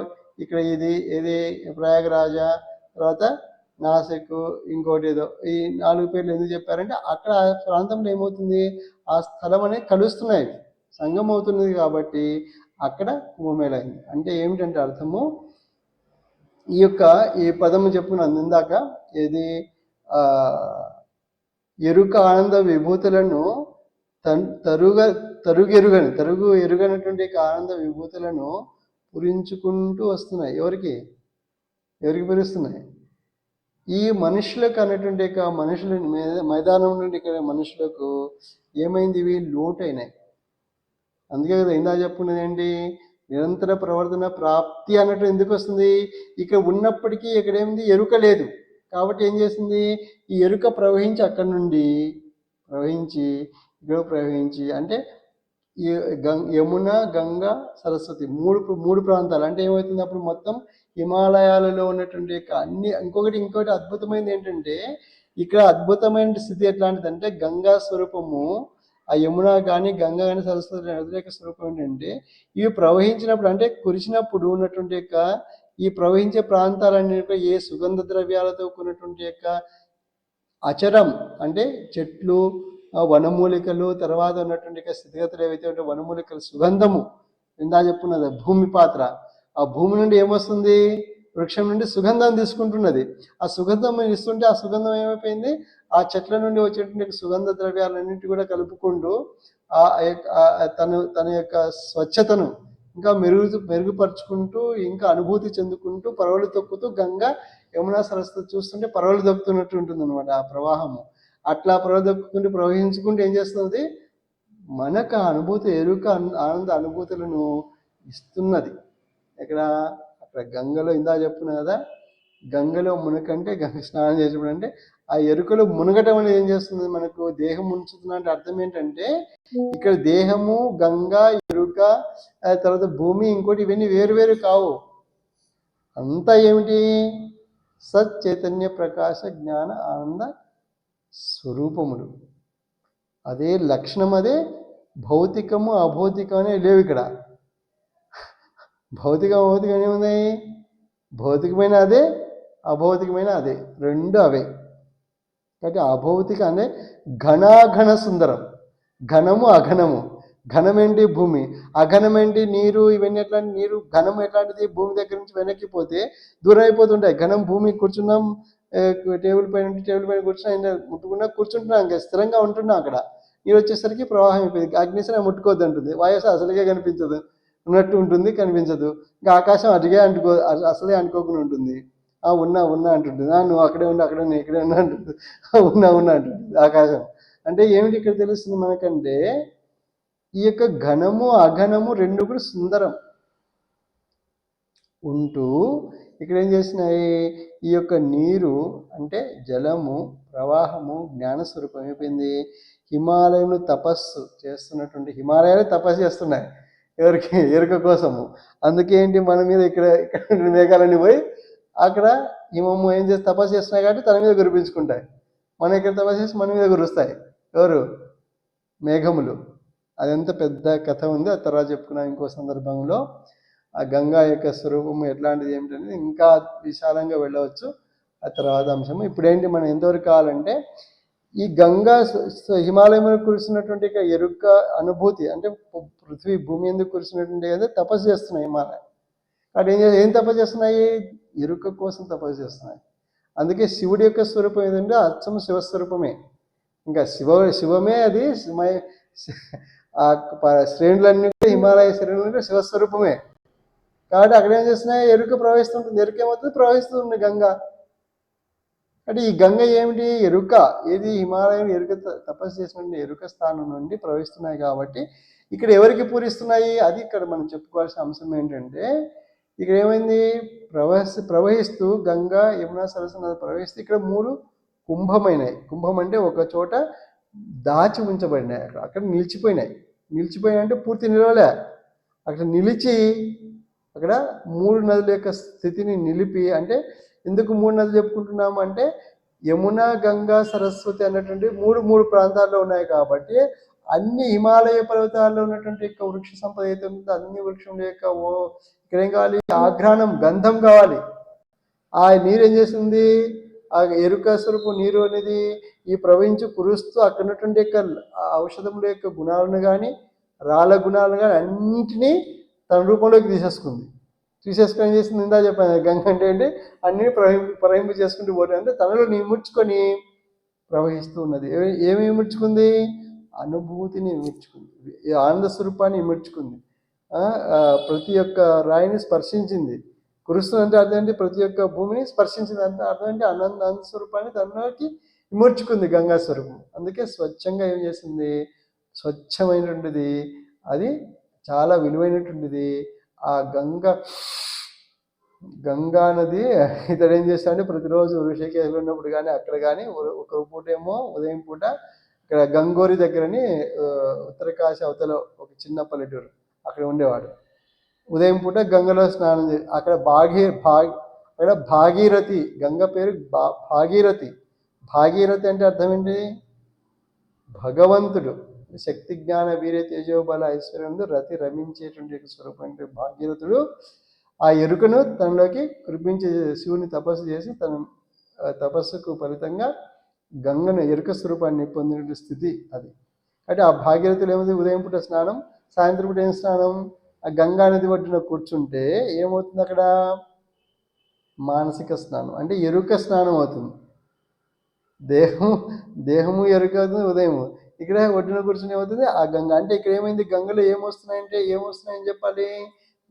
ఇక్కడ ఇది ప్రయాగరాజ, తర్వాత నాసిక్, ఇంకోటి ఏదో ఈ 4 పేర్లు ఎందుకు చెప్పారంటే అక్కడ ఆ ప్రాంతంలో ఏమవుతుంది, ఆ స్థలం అనేది కలుస్తున్నాయి, సంగం అవుతున్నది కాబట్టి అక్కడ కుంభమేళ అయింది. అంటే ఏమిటంటే అర్థము, ఈ పదము చెప్పుకున్నాను ఇందాక, ఏది ఎరుక ఆనంద విభూతులను తరుగు ఎరుగనటువంటి ఆనంద విభూతులను పురించుకుంటూ వస్తున్నాయి. ఎవరికి పురిస్తున్నాయి? ఈ మనుషులకు అన్నటువంటి మనుషుల మైదానం నుండి ఇక్కడ మనుషులకు ఏమైంది, ఇవి లోటైనాయి. అందుకే కదా ఇందా చెప్పుకున్నది ఏంటి, నిరంతర ప్రవర్తన ప్రాప్తి అన్నట్టు ఎందుకు వస్తుంది, ఇక్కడ ఉన్నప్పటికీ ఇక్కడ ఏమింది, ఎరుక లేదు కాబట్టి ఏం చేసింది, ఈ ఎరుక ప్రవహించి అక్కడి నుండి ప్రవహించి అంటే ఈ యమున, గంగా, సరస్వతి మూడు ప్రాంతాలు అంటే ఏమవుతుంది అప్పుడు మొత్తం హిమాలయాలలో ఉన్నటువంటి ఇంకోటి అద్భుతమైనది ఏంటంటే, ఇక్కడ అద్భుతమైన స్థితి ఎట్లాంటిది అంటే గంగా స్వరూపము, ఆ యమున కానీ గంగా కానీ సరస్వతి వ్యతిరేక స్వరూపం ఏంటంటే, ఇవి ప్రవహించినప్పుడు అంటే కురిసినప్పుడు ఉన్నటువంటి ఈ ప్రవహించే ప్రాంతాలన్నీ ఏ సుగంధ ద్రవ్యాలతో కూడినటువంటి అచరం అంటే చెట్లు, వనమూలికలు, తర్వాత ఉన్నటువంటి స్థితిగతులు ఏవైతే ఉంటే వనమూలికలు, సుగంధము ఇందా చెప్పున్నది భూమి పాత్ర, ఆ భూమి నుండి ఏమొస్తుంది, వృక్షం నుండి సుగంధం తీసుకుంటున్నది. ఆ సుగంధం ఇస్తుంటే ఆ సుగంధం ఏమైపోయింది, ఆ చెట్ల నుండి వచ్చేటువంటి సుగంధ ద్రవ్యాలన్నింటి కూడా కలుపుకుంటూ తన యొక్క స్వచ్ఛతను ఇంకా మెరుగుపరుచుకుంటూ ఇంకా అనుభూతి చెందుకుంటూ పరవలు తొక్కుతూ గంగా, యమునా, సరస్వతి చూస్తుంటే పరవలు దొక్కుతున్నట్టు ఉంటుంది అనమాట ఆ ప్రవాహము. అట్లా పరవలు దొక్కుకుంటూ ప్రవహించుకుంటూ ఏం చేస్తుంది, మనకు అనుభూతి, ఎరుక ఆనంద అనుభూతులను ఇస్తున్నది. అక్కడ గంగలో ఇందా చెప్పున్నా కదా, గంగలో మునకంటే గంగ స్నానం చేసినప్పుడు అంటే ఆ ఎరుకలో మునగటం అనేది ఏం చేస్తుంది, మనకు దేహం ఉంచుతున్నా అంటే అర్థం ఏంటంటే, ఇక్కడ దేహము, గంగా, ఎరుక, తర్వాత భూమి, ఇంకోటి ఇవన్నీ వేరు కావు. అంతా ఏమిటి, సత్ చైతన్య ప్రకాశ జ్ఞాన ఆనంద స్వరూపములు. అదే లక్షణం, అదే భౌతికము అభౌతికం అనే లేవు ఇక్కడ. భౌతికం ఏమున్నాయి, భౌతికమైన అదే, అభౌతికమైన అదే, రెండు అవే. కాబట్టి అభౌతిక అంటే ఘనాఘన సుందరం, ఘనము అఘనము. ఘనమేంటి భూమి, అఘనమేంటి నీరు, ఇవన్నీ ఎట్లాంటి నీరు, ఘనం ఎట్లాంటిది భూమి దగ్గర నుంచి వెనక్కిపోతే దూరం అయిపోతుంటాయి. ఘనం భూమి, కూర్చున్నాం టేబుల్ పైన కూర్చున్నా ముట్టుకున్నా కూర్చుంటున్నాం, ఇంకా స్థిరంగా ఉంటున్నాం. అక్కడ నీరు వచ్చేసరికి ప్రవాహం అయిపోయింది. అగ్నిశన ముట్టుకోవద్దు అంటుంది, వాయుసు అసలుగా కనిపించదు, ఉన్నట్టు ఉంటుంది, కనిపించదు. ఇంకా ఆకాశం అసలే అనుకోకుండా ఉంటుంది. ఉన్నా అంటుంటుంది, నువ్వు అక్కడే ఉన్నా ఇక్కడే ఉన్నా అంటుంది, ఉన్నా అంటుంది ఆకాశం. అంటే ఏమిటి ఇక్కడ తెలుస్తుంది మనకంటే, ఈ యొక్క ఘనము అఘనము రెండు కూడా సుందరం ఉంటూ ఇక్కడ ఏం చేసినాయి, ఈ యొక్క నీరు అంటే జలము, ప్రవాహము, జ్ఞానస్వరూపం అయిపోయింది. హిమాలయంలో తపస్సు చేస్తున్నటువంటి హిమాలయాలు తపస్సు చేస్తున్నాయి ఎవరికి, ఎరుక కోసము. అందుకేంటి మన మీద ఇక్కడ మేఘాలన్నీ పోయి అక్కడ హిమము ఏం చేసి తపస్సు చేస్తున్నాయి కాబట్టి తన మీద కురిపించుకుంటాయి. మన ఇక్కడ తపస్సు చేసి మన మీద కురుస్తాయి ఎవరు, మేఘములు. అదెంత పెద్ద కథ ఉంది, ఆ తర్వాత చెప్పుకున్నాం ఇంకో సందర్భంలో. ఆ గంగా యొక్క స్వరూపము ఎట్లాంటిది ఏమిటనేది ఇంకా విశాలంగా వెళ్ళవచ్చు ఆ తర్వాత అంశము. ఇప్పుడేంటి మనం ఎంతవరకు కావాలంటే, ఈ గంగా హిమాలయంలో కురిసినటువంటి ఎరుక అనుభూతి అంటే పృథ్వీ భూమి ఎందుకు కురిసినటువంటి అంటే తపస్సు చేస్తున్నాయి హిమాలయం. అటు ఏం తపస్సు చేస్తున్నాయి, ఎరుక కోసం తపస్సు చేస్తున్నాయి. అందుకే శివుడి యొక్క స్వరూపం ఏంటంటే అచ్చం శివస్వరూపమే. ఇంకా శివమే అది ఆ శ్రేణులన్నీ హిమాలయ శ్రేణులు శివస్వరూపమే. కాబట్టి అక్కడ ఏం చేస్తున్నాయి, ఎరుక ప్రవహిస్తుంటుంది. ఎరుక ఏమవుతుంది, ప్రవహిస్తుంది గంగ. అంటే ఈ గంగ ఏమిటి, ఎరుక. ఏది హిమాలయం ఎరుక తపస్సు చేసినటువంటి ఎరుక స్థానం నుండి ప్రవహిస్తున్నాయి కాబట్టి ఇక్కడ ఎవరికి పూరిస్తున్నాయి, అది ఇక్కడ మనం చెప్పుకోవాల్సిన అంశం ఏంటంటే, ఇక్కడ ఏమైంది, ప్రవహిస్తూ గంగా, యమున, సరస్వతి ప్రవహిస్తూ ఇక్కడ 3 కుంభమైనాయి. కుంభం అంటే ఒక చోట దాచి ఉంచబడినాయి, అక్కడ నిలిచిపోయినాయి అంటే పూర్తి నిలవలే, అక్కడ నిలిచి అక్కడ 3 నదుల యొక్క స్థితిని నిలిపి. అంటే ఎందుకు 3 నదులు చెప్పుకుంటున్నాము అంటే, యమున, గంగా, సరస్వతి అన్నటువంటి మూడు ప్రాంతాల్లో ఉన్నాయి కాబట్టి అన్ని హిమాలయ పర్వతాల్లో ఉన్నటువంటి యొక్క వృక్ష సంపద అయితే ఉంటుందో అన్ని వృక్షముల యొక్క ఇక్కడ ఏం కావాలి, ఆఘ్రాణం, గంధం కావాలి. ఆ నీరు ఏం చేస్తుంది, ఆ ఎరుక స్వరూపు నీరు అనేది ఈ ప్రవహించి కురుస్తూ అక్కడ ఉన్నటువంటి యొక్క ఔషధముల యొక్క గుణాలను కానీ రాళ్ళ గుణాలను కానీ అన్నింటినీ తన రూపంలోకి తీసేసుకొని ఏం చేస్తుంది, ఇందా చెప్పాను గంగ అంటే ఏంటి, అన్ని ప్రవహింపు చేసుకుంటూ పోతుంది. అంటే తనలో ఇముడ్చుకొని ప్రవహిస్తూ ఉన్నది. ఏమి ఇముడ్చుకుంది, అనుభూతిని ఇముడ్చుకుంది, ఆనంద స్వరూపాన్ని ఇముడ్చుకుంది. ప్రతి ఒక్క రాయిని స్పర్శించింది. కురుస్తుందంటే అర్థం ఏంటి, ప్రతి ఒక్క భూమిని స్పర్శించింది అంటే అర్థం ఏంటి, ఆనంద స్వరూపాన్ని తనలోకి ఇముడ్చుకుంది గంగా స్వరూపం. అందుకే స్వచ్ఛంగా ఏం చేస్తుంది, స్వచ్ఛమైనటువంటిది, అది చాలా విలువైనటువంటిది. ఆ గంగా నది ఇతడు ఏం చేస్తాడంటే ప్రతిరోజు ఋషికేశ్లో ఉన్నప్పుడు కానీ అక్కడ కానీ ఒక పూట ఏమో ఉదయం పూట ఇక్కడ గంగోరి దగ్గరని ఉత్తరకాశీ అవతల ఒక చిన్న పల్లెటూరు, అక్కడ ఉండేవాడు. ఉదయం పూట గంగలో స్నానం చేసి అక్కడ అక్కడ భాగీరథి, గంగ పేరు భాగీరథి. భాగీరథి అంటే అర్థం ఏంటి, భగవంతుడు. శక్తి, జ్ఞాన, వీర్య, తేజోబల, ఐశ్వర్యంలో రతి రమించేటువంటి స్వరూపం అంటే భాగీరథుడు. ఆ ఎరుకను తనలోకి కురిపించే శివుని తపస్సు చేసి తన తపస్సుకు ఫలితంగా గంగను ఎరుక స్వరూపాన్ని పొందిన స్థితి అది. అంటే ఆ భాగీరథులు ఏమైంది, ఉదయం పూట స్నానం, సాయంత్రం పూట ఏం స్నానం, ఆ గంగా నది ఒడ్డున కూర్చుంటే ఏమవుతుంది, అక్కడ మానసిక స్నానం అంటే ఎరుక స్నానం అవుతుంది. దేహము ఎరుక అవుతుంది ఉదయం. ఇక్కడ ఒడ్డున కూర్చుని ఏమవుతుంది, ఆ గంగ. అంటే ఇక్కడ ఏమైంది, గంగలో ఏమొస్తున్నాయని చెప్పాలి,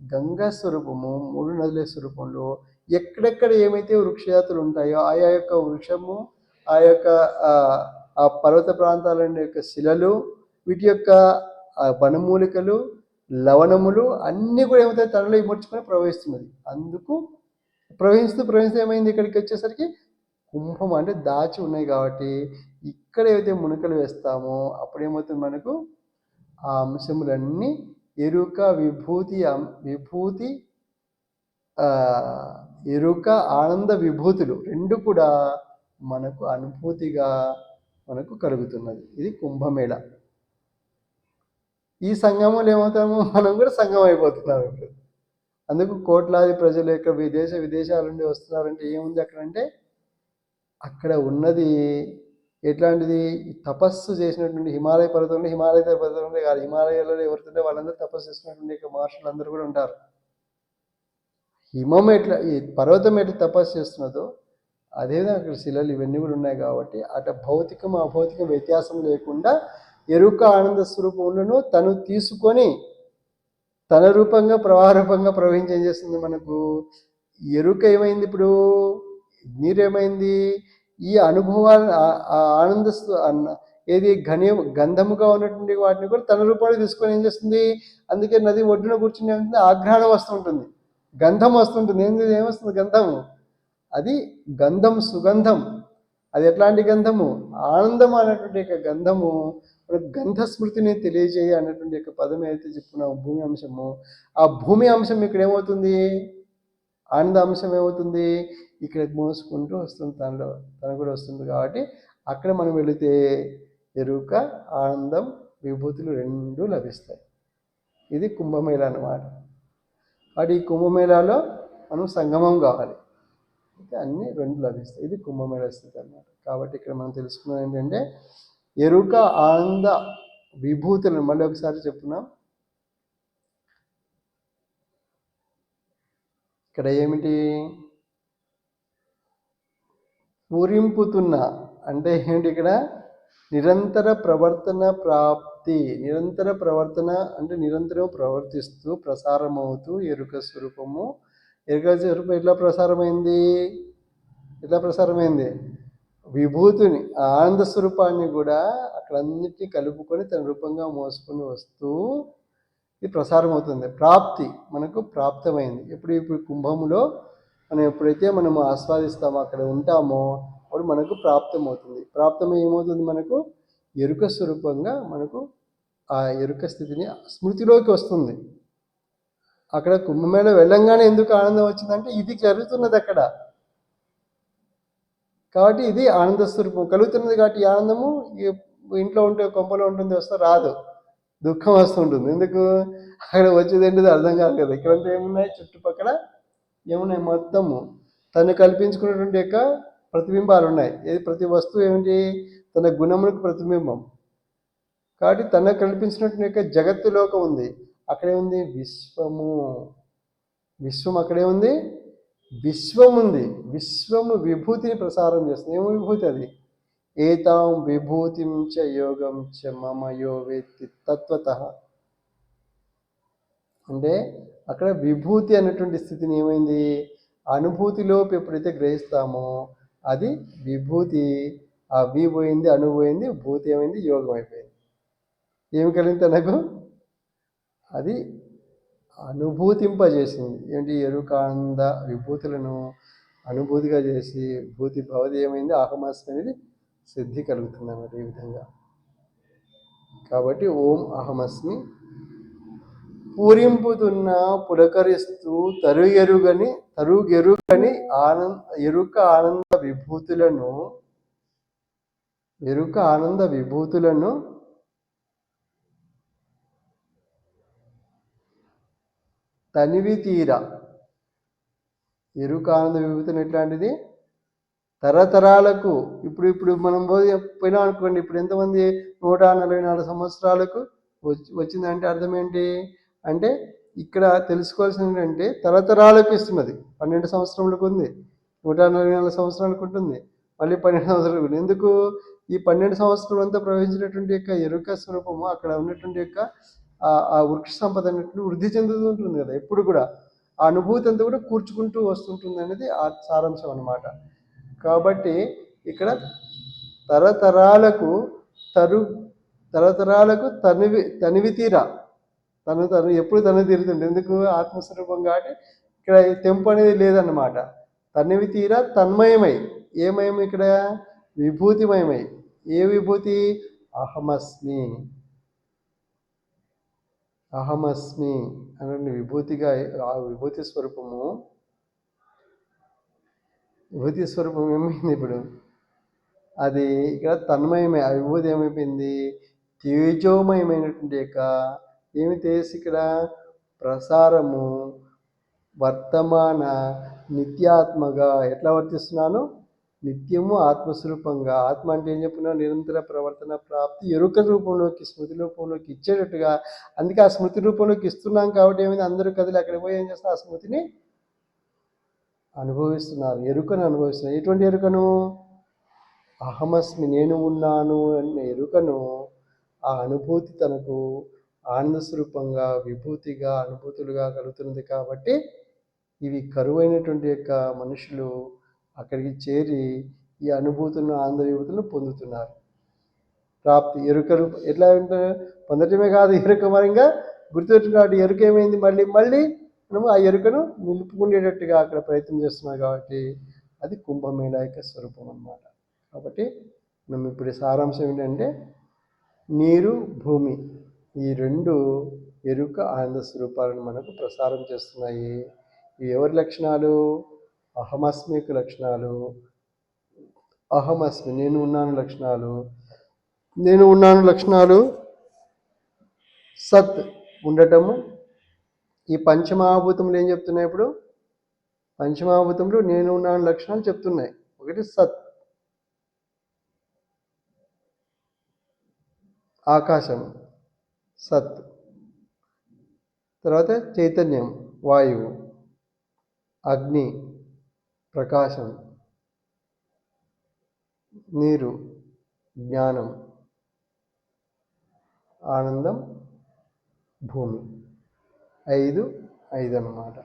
గంగా స్వరూపము, మూడు నదుల స్వరూపంలో ఎక్కడెక్కడ ఏమైతే వృక్షజాతులు ఉంటాయో ఆయా యొక్క వృక్షము, ఆ యొక్క ఆ పర్వత ప్రాంతాల యొక్క శిలలు, వీటి యొక్క వనమూలికలు, లవణములు అన్నీ కూడా ఏమవుతాయి, తనలో ఇమర్చుకొని ప్రవహిస్తున్నది. అందుకు ప్రవహిస్తూ ఏమైంది, ఇక్కడికి వచ్చేసరికి కుంభం అంటే దాచి ఉన్నాయి కాబట్టి ఇక్కడ ఏవైతే మునకలు వేస్తామో అప్పుడు ఏమవుతుంది, మనకు ఆ అంశములన్నీ ఎరుక విభూతి ఎరుక ఆనంద విభూతులు రెండు కూడా మనకు అనుభూతిగా మనకు కలుగుతున్నది. ఇది కుంభమేళ. ఈ సంగమంలో ఏమవుతాము, మనం కూడా సంగమం అయిపోతున్నాం ఇప్పుడు. అందుకు కోట్లాది ప్రజలు యొక్క విదేశాల నుండి వస్తున్నారంటే ఏముంది అక్కడంటే, అక్కడ ఉన్నది ఎట్లాంటిది, తపస్సు చేసినటువంటి హిమాలయ పర్వతంలో కాదు, హిమాలయాలలో ఎవరుతుంటే వాళ్ళందరూ తపస్సు చేసినటువంటి మహర్షులు అందరూ కూడా ఉంటారు. హిమం ఎట్లా, ఈ పర్వతం ఎట్లా తపస్సు చేస్తున్నదో అదేవిధంగా అక్కడ శిలలు ఇవన్నీ కూడా ఉన్నాయి కాబట్టి అట భౌతికం అభౌతికం వ్యత్యాసం లేకుండా ఎరుక ఆనంద స్వరూపములను తను తీసుకొని తన రూపంగా ప్రవాహ రూపంగా ప్రవహించేం చేస్తుంది. మనకు ఎరుక ఏమైంది, ఇప్పుడు నీరేమైంది, ఈ అనుభవాన్ని ఆనంద ఏది గంధముగా ఉన్నటువంటి వాటిని కూడా తన రూపాన్ని తీసుకొని ఏం చేస్తుంది. అందుకే నది ఒడ్డున కూర్చుని ఏమవుతుంది, ఆఘ్రాణం వస్తుంటుంది, గంధం వస్తుంటుంది. ఏమొస్తుంది, గంధము, అది గంధం, సుగంధం. అది ఎట్లాంటి గంధము, ఆనందం అనేటువంటి యొక్క గంధము. గంధ స్మృతిని తెలియజేయ అన్నటువంటి యొక్క పదం ఏదైతే చెప్పుకున్నాం, భూమి అంశము, ఆ భూమి అంశం ఇక్కడ ఏమవుతుంది, ఆనంద అంశం ఏమవుతుంది, ఇక్కడ మోసుకుంటూ వస్తుంది, తన కూడా వస్తుంది. కాబట్టి అక్కడ మనం వెళితే ఎరుక ఆనందం విభూతులు రెండూ లభిస్తాయి. ఇది కుంభమేళ అన్నమాట. కాబట్టి ఈ కుంభమేళాలో మనం సంగమం కావాలి, అయితే అన్నీ రెండు లభిస్తాయి. ఇది కుంభమేళ స్థితి అన్నమాట. కాబట్టి ఇక్కడ మనం తెలుసుకున్నది ఏంటంటే ఎరుక ఆనంద విభూతులను మళ్ళీ ఒకసారి చెప్తున్నాం. ఇక్కడ ఏమిటి, పూరింపుతున్న అంటే ఏమిటి, ఇక్కడ నిరంతర ప్రవర్తన ప్రాప్తి. నిరంతర ప్రవర్తన అంటే నిరంతరం ప్రవర్తిస్తూ ప్రసారమవుతూ ఎరుక స్వరూపము. ఎరుక స్వరూపం ఎట్లా ప్రసారమైంది, విభూతిని ఆనంద స్వరూపాన్ని కూడా అక్కడన్నిటినీ కలుపుకొని తన రూపంగా మోసుకొని వస్తూ ఇది ప్రసారం అవుతుంది. ప్రాప్తి మనకు ప్రాప్తమైంది. ఇప్పుడు కుంభములో మనం ఎప్పుడైతే మనము ఆస్వాదిస్తామో, అక్కడ ఉంటామో, అప్పుడు మనకు ప్రాప్తమవుతుంది. ప్రాప్తమై ఏమవుతుంది, మనకు ఎరుక స్వరూపంగా మనకు ఆ ఎరుక స్థితిని స్మృతిలోకి వస్తుంది. అక్కడ కుంభమేళ వెళ్ళంగానే ఎందుకు ఆనందం వచ్చిందంటే ఇది జరుగుతున్నది అక్కడ. కాబట్టి ఇది ఆనంద స్వరూపం కలుగుతున్నది. కాబట్టి ఈ ఆనందము ఇంట్లో ఉంటే కొంపలో ఉంటుంది వస్తే రాదు, దుఃఖం వస్తుంటుంది. ఎందుకు? అక్కడ వచ్చేది ఏంటిది అర్థం కాదు కదా. ఇక్కడంతా ఏమున్నాయి, చుట్టుపక్కల ఏమున్నాయి, మొత్తము తను కల్పించుకున్నటువంటి యొక్క ప్రతిబింబాలు ఉన్నాయి. ఏది? ప్రతి వస్తువు ఏమిటి? తన గుణములకు ప్రతిబింబం. కాబట్టి తన కల్పించినటువంటి యొక్క జగత్తు లోకం ఉంది. అక్కడే ఉంది విశ్వము. విశ్వం అక్కడే ఉంది, విశ్వం ఉంది. విశ్వము విభూతిని ప్రసారం చేస్తుంది. ఏమో విభూతి అది? ఏతాం విభూతిం చ యోగం చ మమ యో వేత్తి తత్వతః. అంటే అక్కడ విభూతి అనేటువంటి స్థితిని ఏమైంది, అనుభూతిలోపు ఎప్పుడైతే గ్రహిస్తామో అది విభూతి. ఆ వి పోయింది, అణు పోయింది, భూతి ఏమైంది, యోగం అయిపోయింది. ఏమి కలిగింది నాకు? అది అనుభూతింపజేసింది. ఏంటి? ఎరుకానంద విభూతులను అనుభూతిగా చేసి భూతి భవతి ఏమైంది, అహమస్మి అనేది సిద్ధి కలుగుతుంది అన్నమాట. ఈ విధంగా కాబట్టి ఓం అహమస్మి పూరింపుతున్న పులకరిస్తూ తరుగెరుగని ఎరుక ఆనంద విభూతులను తనివి తీర. ఎరుక ఆనంద విభూతిని ఎట్లాంటిది? తరతరాలకు. ఇప్పుడు మనం పోయినాం అనుకోండి, ఇప్పుడు ఎంతమంది 144 సంవత్సరాలకు వచ్చిందంటే అర్థం ఏంటి అంటే ఇక్కడ తెలుసుకోవాల్సింది ఏంటంటే తరతరాలకు ఇస్తున్నది. 12 సంవత్సరములకు ఉంది, 144 సంవత్సరాలకు ఉంటుంది, మళ్ళీ 12 సంవత్సరాలకు ఉంది. ఎందుకు? ఈ 12 సంవత్సరం అంతా ప్రవహించినటువంటి యొక్క ఎరుక స్వరూపము అక్కడ ఉన్నటువంటి యొక్క ఆ వృక్ష సంపద అన్నట్టు వృద్ధి చెందుతూ ఉంటుంది కదా. ఎప్పుడు కూడా ఆ అనుభూతి అంతా కూడా కూర్చుకుంటూ వస్తుంటుంది అనేది ఆ సారాంశం అన్నమాట. కాబట్టి ఇక్కడ తరతరాలకు తనివి తీర. తను ఎప్పుడు తీరుతుంది. ఎందుకు? ఆత్మస్వరూపం కాబట్టి ఇక్కడ తెంపు అనేది లేదన్నమాట. తనివి తీర తన్మయమై. ఏమయం ఇక్కడ? విభూతిమయమై. ఏ విభూతి? అహమస్మి అనే విభూతిగా ఆ విభూతి స్వరూపం ఏమైంది ఇప్పుడు? అది ఇక్కడ తన్మయమే. ఆ విభూతి ఏమైపోయింది? తేజోమయమైనటువంటి యొక్క ఏమి తేజస్సు ఇక్కడ? ప్రసారము వర్తమాన నిత్యాత్మగా. ఎట్లా వర్తిస్తున్నాను? నిత్యము ఆత్మస్వరూపంగా. ఆత్మ అంటే ఏం చెప్పినా నిరంతర ప్రవర్తన ప్రాప్తి ఎరుక రూపంలోకి, స్మృతి రూపంలోకి ఇచ్చేటట్టుగా. అందుకే ఆ స్మృతి రూపంలోకి ఇస్తున్నాం కాబట్టి ఏమైంది, అందరూ కదిలి అక్కడ పోయి ఏం చేస్తున్నారు? ఆ స్మృతిని అనుభవిస్తున్నారు, ఎరుకను అనుభవిస్తున్నారు. ఎటువంటి ఎరుకను? అహమస్మి, నేను ఉన్నాను అనే ఎరుకను. ఆ అనుభూతి తనకు ఆనంద స్వరూపంగా, విభూతిగా, అనుభూతులుగా కలుగుతున్నది. కాబట్టి ఇవి కరువైనటువంటి యొక్క మనుషులు అక్కడికి చేరి ఈ అనుభూతులను, ఆనంద విభూతులను పొందుతున్నారు. ప్రాప్తి ఎరుకలు ఎట్లా ఉంటారు? పొందటమే కాదు, ఎరుక మరింగా గుర్తుపెట్టుకున్నాడు. ఎరుక ఏమైంది? మళ్ళీ మనము ఆ ఎరుకను నిలుపుకునేటట్టుగా అక్కడ ప్రయత్నం చేస్తున్నాం. కాబట్టి అది కుంభమేళా యొక్క స్వరూపం అన్నమాట. కాబట్టి మనం ఇప్పుడు సారాంశం ఏంటంటే నీరు, భూమి ఈ రెండు ఎరుక ఆనంద స్వరూపాలను మనకు ప్రసారం చేస్తున్నాయి. ఇవి ఎవరి లక్షణాలు? అహమస్మికు లక్షణాలు. అహమస్మి, నేను ఉన్నాను లక్షణాలు. సత్ ఉండటము. ఈ పంచమహాభూతములు ఏం చెప్తున్నాయి ఇప్పుడు? పంచమహాభూతములు నేను ఉన్నాను లక్షణాలు చెప్తున్నాయి. ఒకటి సత్, ఆకాశం సత్, తర్వాత చైతన్యం వాయువు, అగ్ని ప్రకాశం, నీరు జ్ఞానం, ఆనందం భూమి. ఐదు అన్నమాట.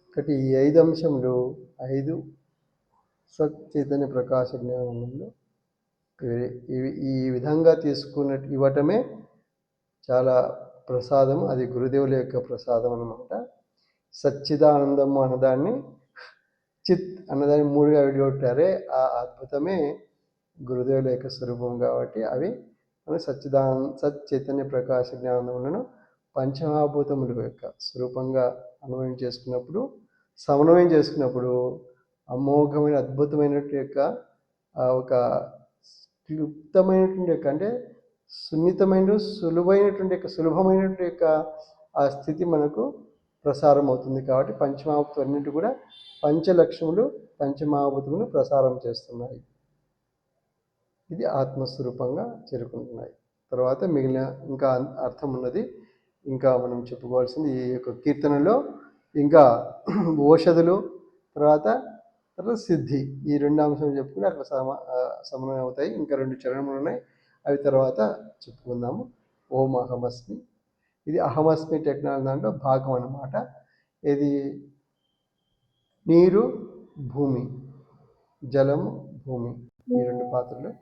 కాబట్టి ఈ 5 అంశములు 5 సత్ చైతన్య ప్రకాశ జ్ఞానంలో ఇవి ఈ విధంగా ఇవ్వటమే చాలా ప్రసాదం. అది గురుదేవుల యొక్క ప్రసాదం అన్నమాట. సచ్చిదానందము అన్నదాన్ని చిత్ అన్నదాన్ని 3గా విడిగొట్టారే, ఆ అద్భుతమే గురుదేవుల యొక్క స్వరూపం. కాబట్టి అవి మనం సత్ చైతన్య ప్రకాశ జ్ఞానములను పంచమహాభూతముల యొక్క స్వరూపంగా సమన్వయం చేసుకున్నప్పుడు అమోఘమైన అద్భుతమైనటువంటి యొక్క ఒక క్లుప్తమైనటువంటి యొక్క అంటే సున్నితమైన సులువైనటువంటి యొక్క సులభమైనటువంటి యొక్క ఆ స్థితి మనకు ప్రసారం అవుతుంది. కాబట్టి పంచమహాభూతులు అన్నింటి కూడా పంచలక్ష్ములు పంచమహాభూతములు ప్రసారం చేస్తున్నాయి. ఇది ఆత్మస్వరూపంగా చేరుకుంటున్నాయి. తర్వాత మిగిలిన ఇంకా అర్థం ఉన్నది, ఇంకా మనం చెప్పుకోవాల్సింది ఈ యొక్క కీర్తనలో ఇంకా ఓషధులు తర్వాత సిద్ధి, ఈ 2 అంశాలు చెప్పుకుని అక్కడ సమన్వయం అవుతాయి. ఇంకా 2 చరణములు ఉన్నాయి, అవి తర్వాత చెప్పుకుందాము. ఓం అహమస్మి, ఇది అహమస్మి టెక్నాలజీ దాంట్లో భాగం అన్నమాట. ఇది నీరు భూమి, జలము భూమి, ఈ 2 పాత్రలు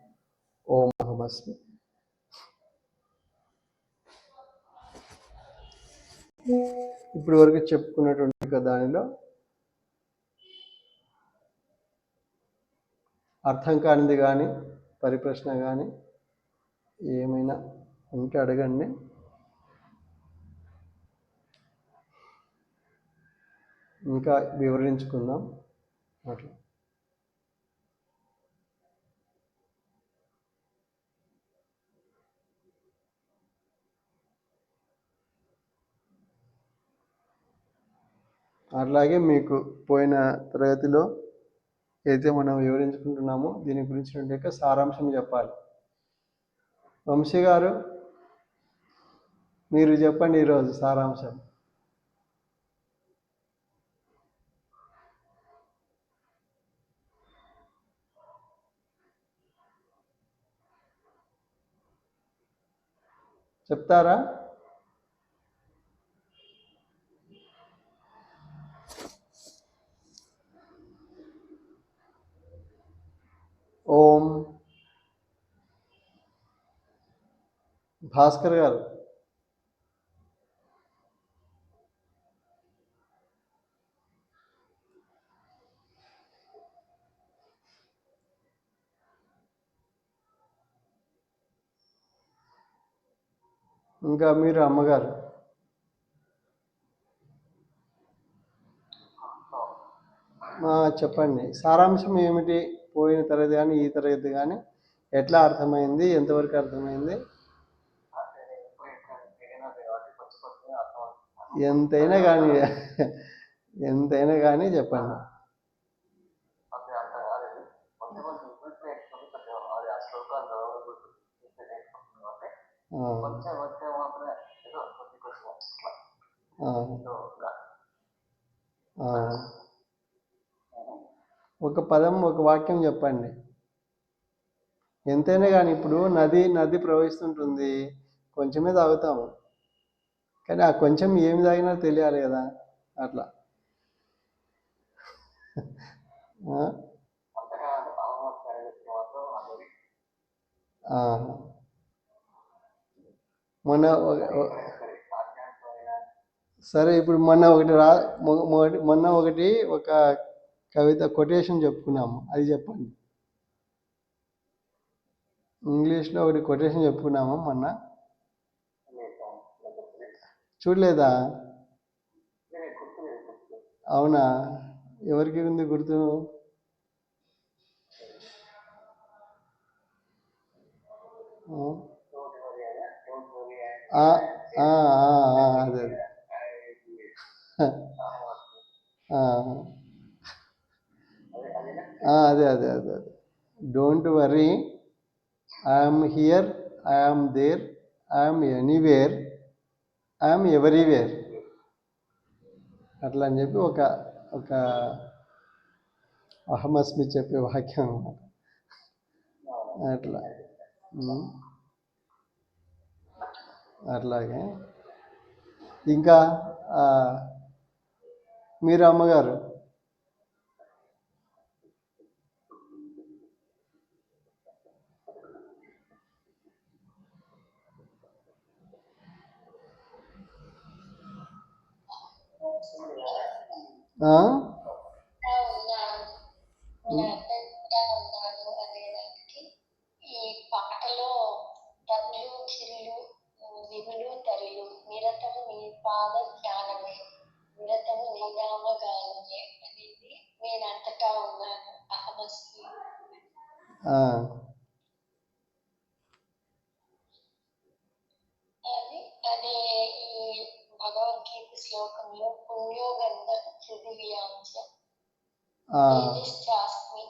ఓం అహమస్మి. ఇప్పుడు వరకు చెప్పుకున్నటువంటి దానిలో అర్థం కానిది కానీ పరిప్రశ్న కానీ ఏమైనా ఉంటే అడగండి. ఇంకా వివరించుకుందాం అట్లా. అట్లాగే మీకు పోయిన తరగతిలో అయితే మనం వివరించుకుంటున్నామో దీని గురించి సారాంశం చెప్పాలి. వంశీ గారు మీరు చెప్పండి ఈరోజు సారాంశం. చెప్తారా? ఓం భాస్కర్ గారు. ఇంకా మీరు అమ్మగారు. చెప్పండి సారాంశం ఏమిటి, పోయిన తరగతి కానీ ఈ తరగతి కానీ ఎట్లా అర్థమైంది, ఎంతవరకు అర్థమైంది? ఎంతైనా కానీ చెప్పండి. ఒక పదం ఒక వాక్యం చెప్పండి. ఎంతైనా కానీ ఇప్పుడు నది ప్రవహిస్తుంటుంది, కొంచెమే తాగుతాము, కానీ ఆ కొంచెం ఏమి తాగినా తెలియాలి కదా, అట్లా. మొన్న సరే, ఇప్పుడు మొన్న ఒకటి ఒక కవిత కొటేషన్ చెప్పుకున్నాము, అది చెప్పండి. ఇంగ్లీష్లో ఒకటి కొటేషన్ చెప్పుకున్నాము మొన్న, చూడలేదా? అవునా, ఎవరికి ఉంది గుర్తు? అదే అదే అదే అదే అదే don't worry, I'm here, I'm there, I'm anywhere, I'm everywhere, అట్లా అని చెప్పి ఒక అహమస్మి చెప్పే వాక్యం అన్నమాట. అట్లా అట్లాగే ఇంకా మీరు అమ్మగారు. ఈ పాటలో తరులు చిరులు దిగులు తరులు నిరతము నీ పాద జ్ఞానమే, నిరతము నీ నామ గానమే అనేది మీరు నేనంతటా ఉన్నాను. అహమస్మి. ఆ, అది అదే ఈ భగవద్గీత శ్లోకంలో పుణ్యోగంధ పృథివ్యాంచ ఆ, తేజశ్చాస్మి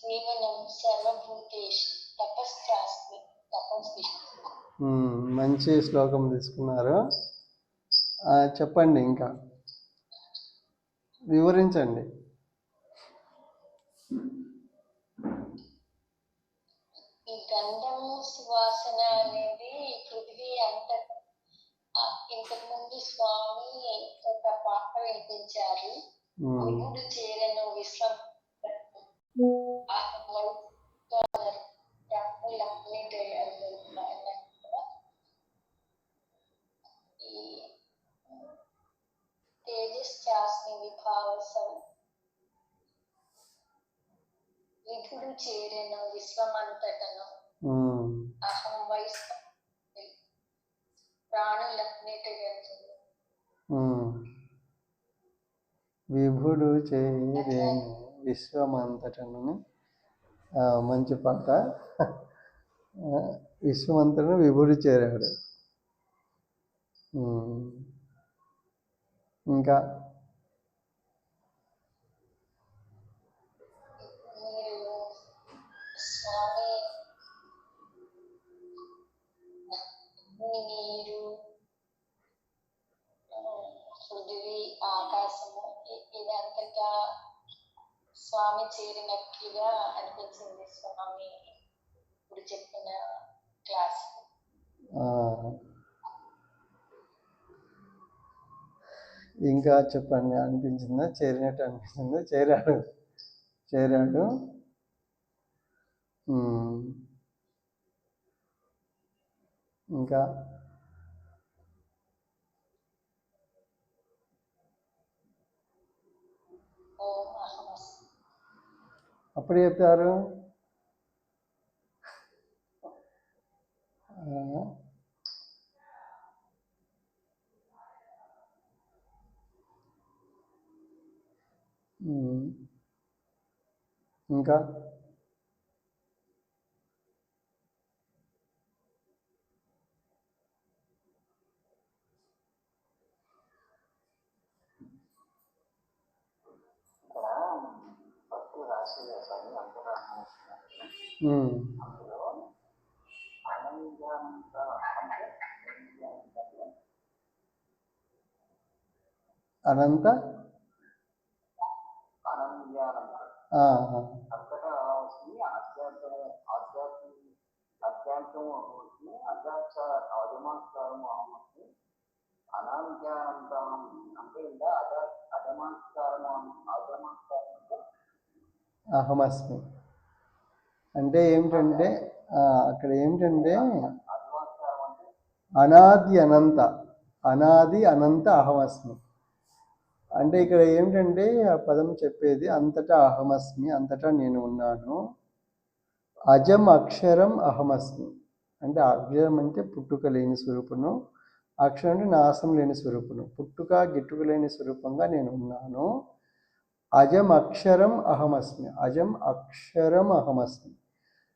జీవనం సర్వభూతేషు తపశ్చాస్మి తపస్వి. మంచి శ్లోకం తీసుకున్నారు. చెప్పండి, ఇంకా వివరించండి. ఈ గంధము సువాసన అనేది పృథ్వీ అంత ఇంతకు ముందు స్వామి ఒక పాట వినిపించారు. విభుడు చేరను విశ్వం ఈ తేజశ్చాస్మి విభావసం విభుడు చేరెను విశ్వమంతటను అహం వైశ్వ ప్రాణులన్నిటి విభుడు చేరేను విశ్వమంతటను. మంచి పాట. విశ్వమంతటను విభుడు చేరాడు. ఇంకా స్వామి నీరు పృథివీ ఆకాశము ఇదంతటా స్వామి చేరినట్లుగా అనిపించింది స్వామి ఇప్పుడు చెప్పిన క్లాస్. ఇంకా చెప్పండి, అనిపించిందా? చేరినట్టు అనిపించిందా? చేరాడు. ఇంకా అప్పుడు చెప్పారు. ఇంకా అనంత అహమస్మి అంటే ఏమిటంటే అక్కడ ఏమిటంటే అనాది అనంత అహమస్మి అంటే ఇక్కడ ఏమిటంటే ఆ పదం చెప్పేది అంతటా అహమస్మి, అంతటా నేను ఉన్నాను. అజం అక్షరం అహమస్మి అంటే అక్షరం అంటే పుట్టుక లేని స్వరూపును, అక్షరం అంటే నాశనం లేని స్వరూపును, పుట్టుక గిట్టుక లేని స్వరూపంగా నేను ఉన్నాను. అజం అక్షరం అహమస్మి, అజం అక్షరం అహమస్మి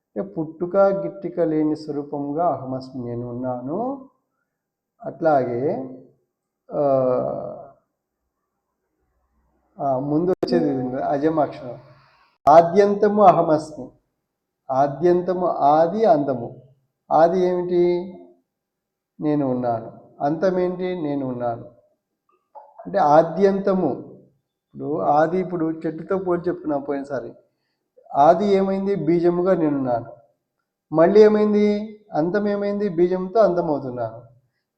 అంటే పుట్టుక గిట్టిక లేని స్వరూపంగా అహమస్మి నేను ఉన్నాను. అట్లాగే ముందు వచ్చేది అజం అక్షరం. ఆద్యంతము అహమస్మి, ఆద్యంతము ఆది అంతము. ఆది ఏమిటి? నేను ఉన్నాను. అంతం ఏంటి? నేను ఉన్నాను. అంటే ఆద్యంతము. ఇప్పుడు చెట్టుతో పోల్చి చెప్తున్నాను పోయినసారి. ఆది ఏమైంది? బీజముగా నేనున్నాను. మళ్ళీ ఏమైంది? అంతం ఏమైంది? బీజంతో అంతమవుతున్నాను.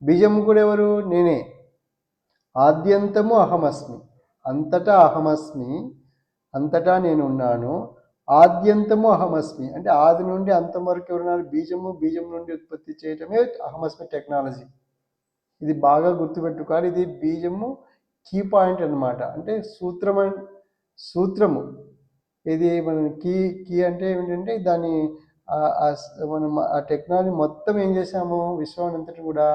బీజము కూడా ఎవరు? నేనే. ఆద్యంతము అహమస్మి, అంతటా అహమస్మి, అంతటా నేను ఉన్నాను. ఆద్యంతము అహమస్మి అంటే ఆది నుండి అంతం వరకు ఎవరున్నారు? బీజం నుండి ఉత్పత్తి చేయటమే అహమస్మి టెక్నాలజీ. ఇది బాగా గుర్తుపెట్టుకోవాలి. ఇది బీజము కీ పాయింట్ అనమాట. అంటే సూత్రము. ఇది మనం కీ అంటే ఏమిటంటే దాన్ని మనం ఆ టెక్నాలజీ మొత్తం ఏం చేసాము? విశ్వాన్ని అంతటి కూడా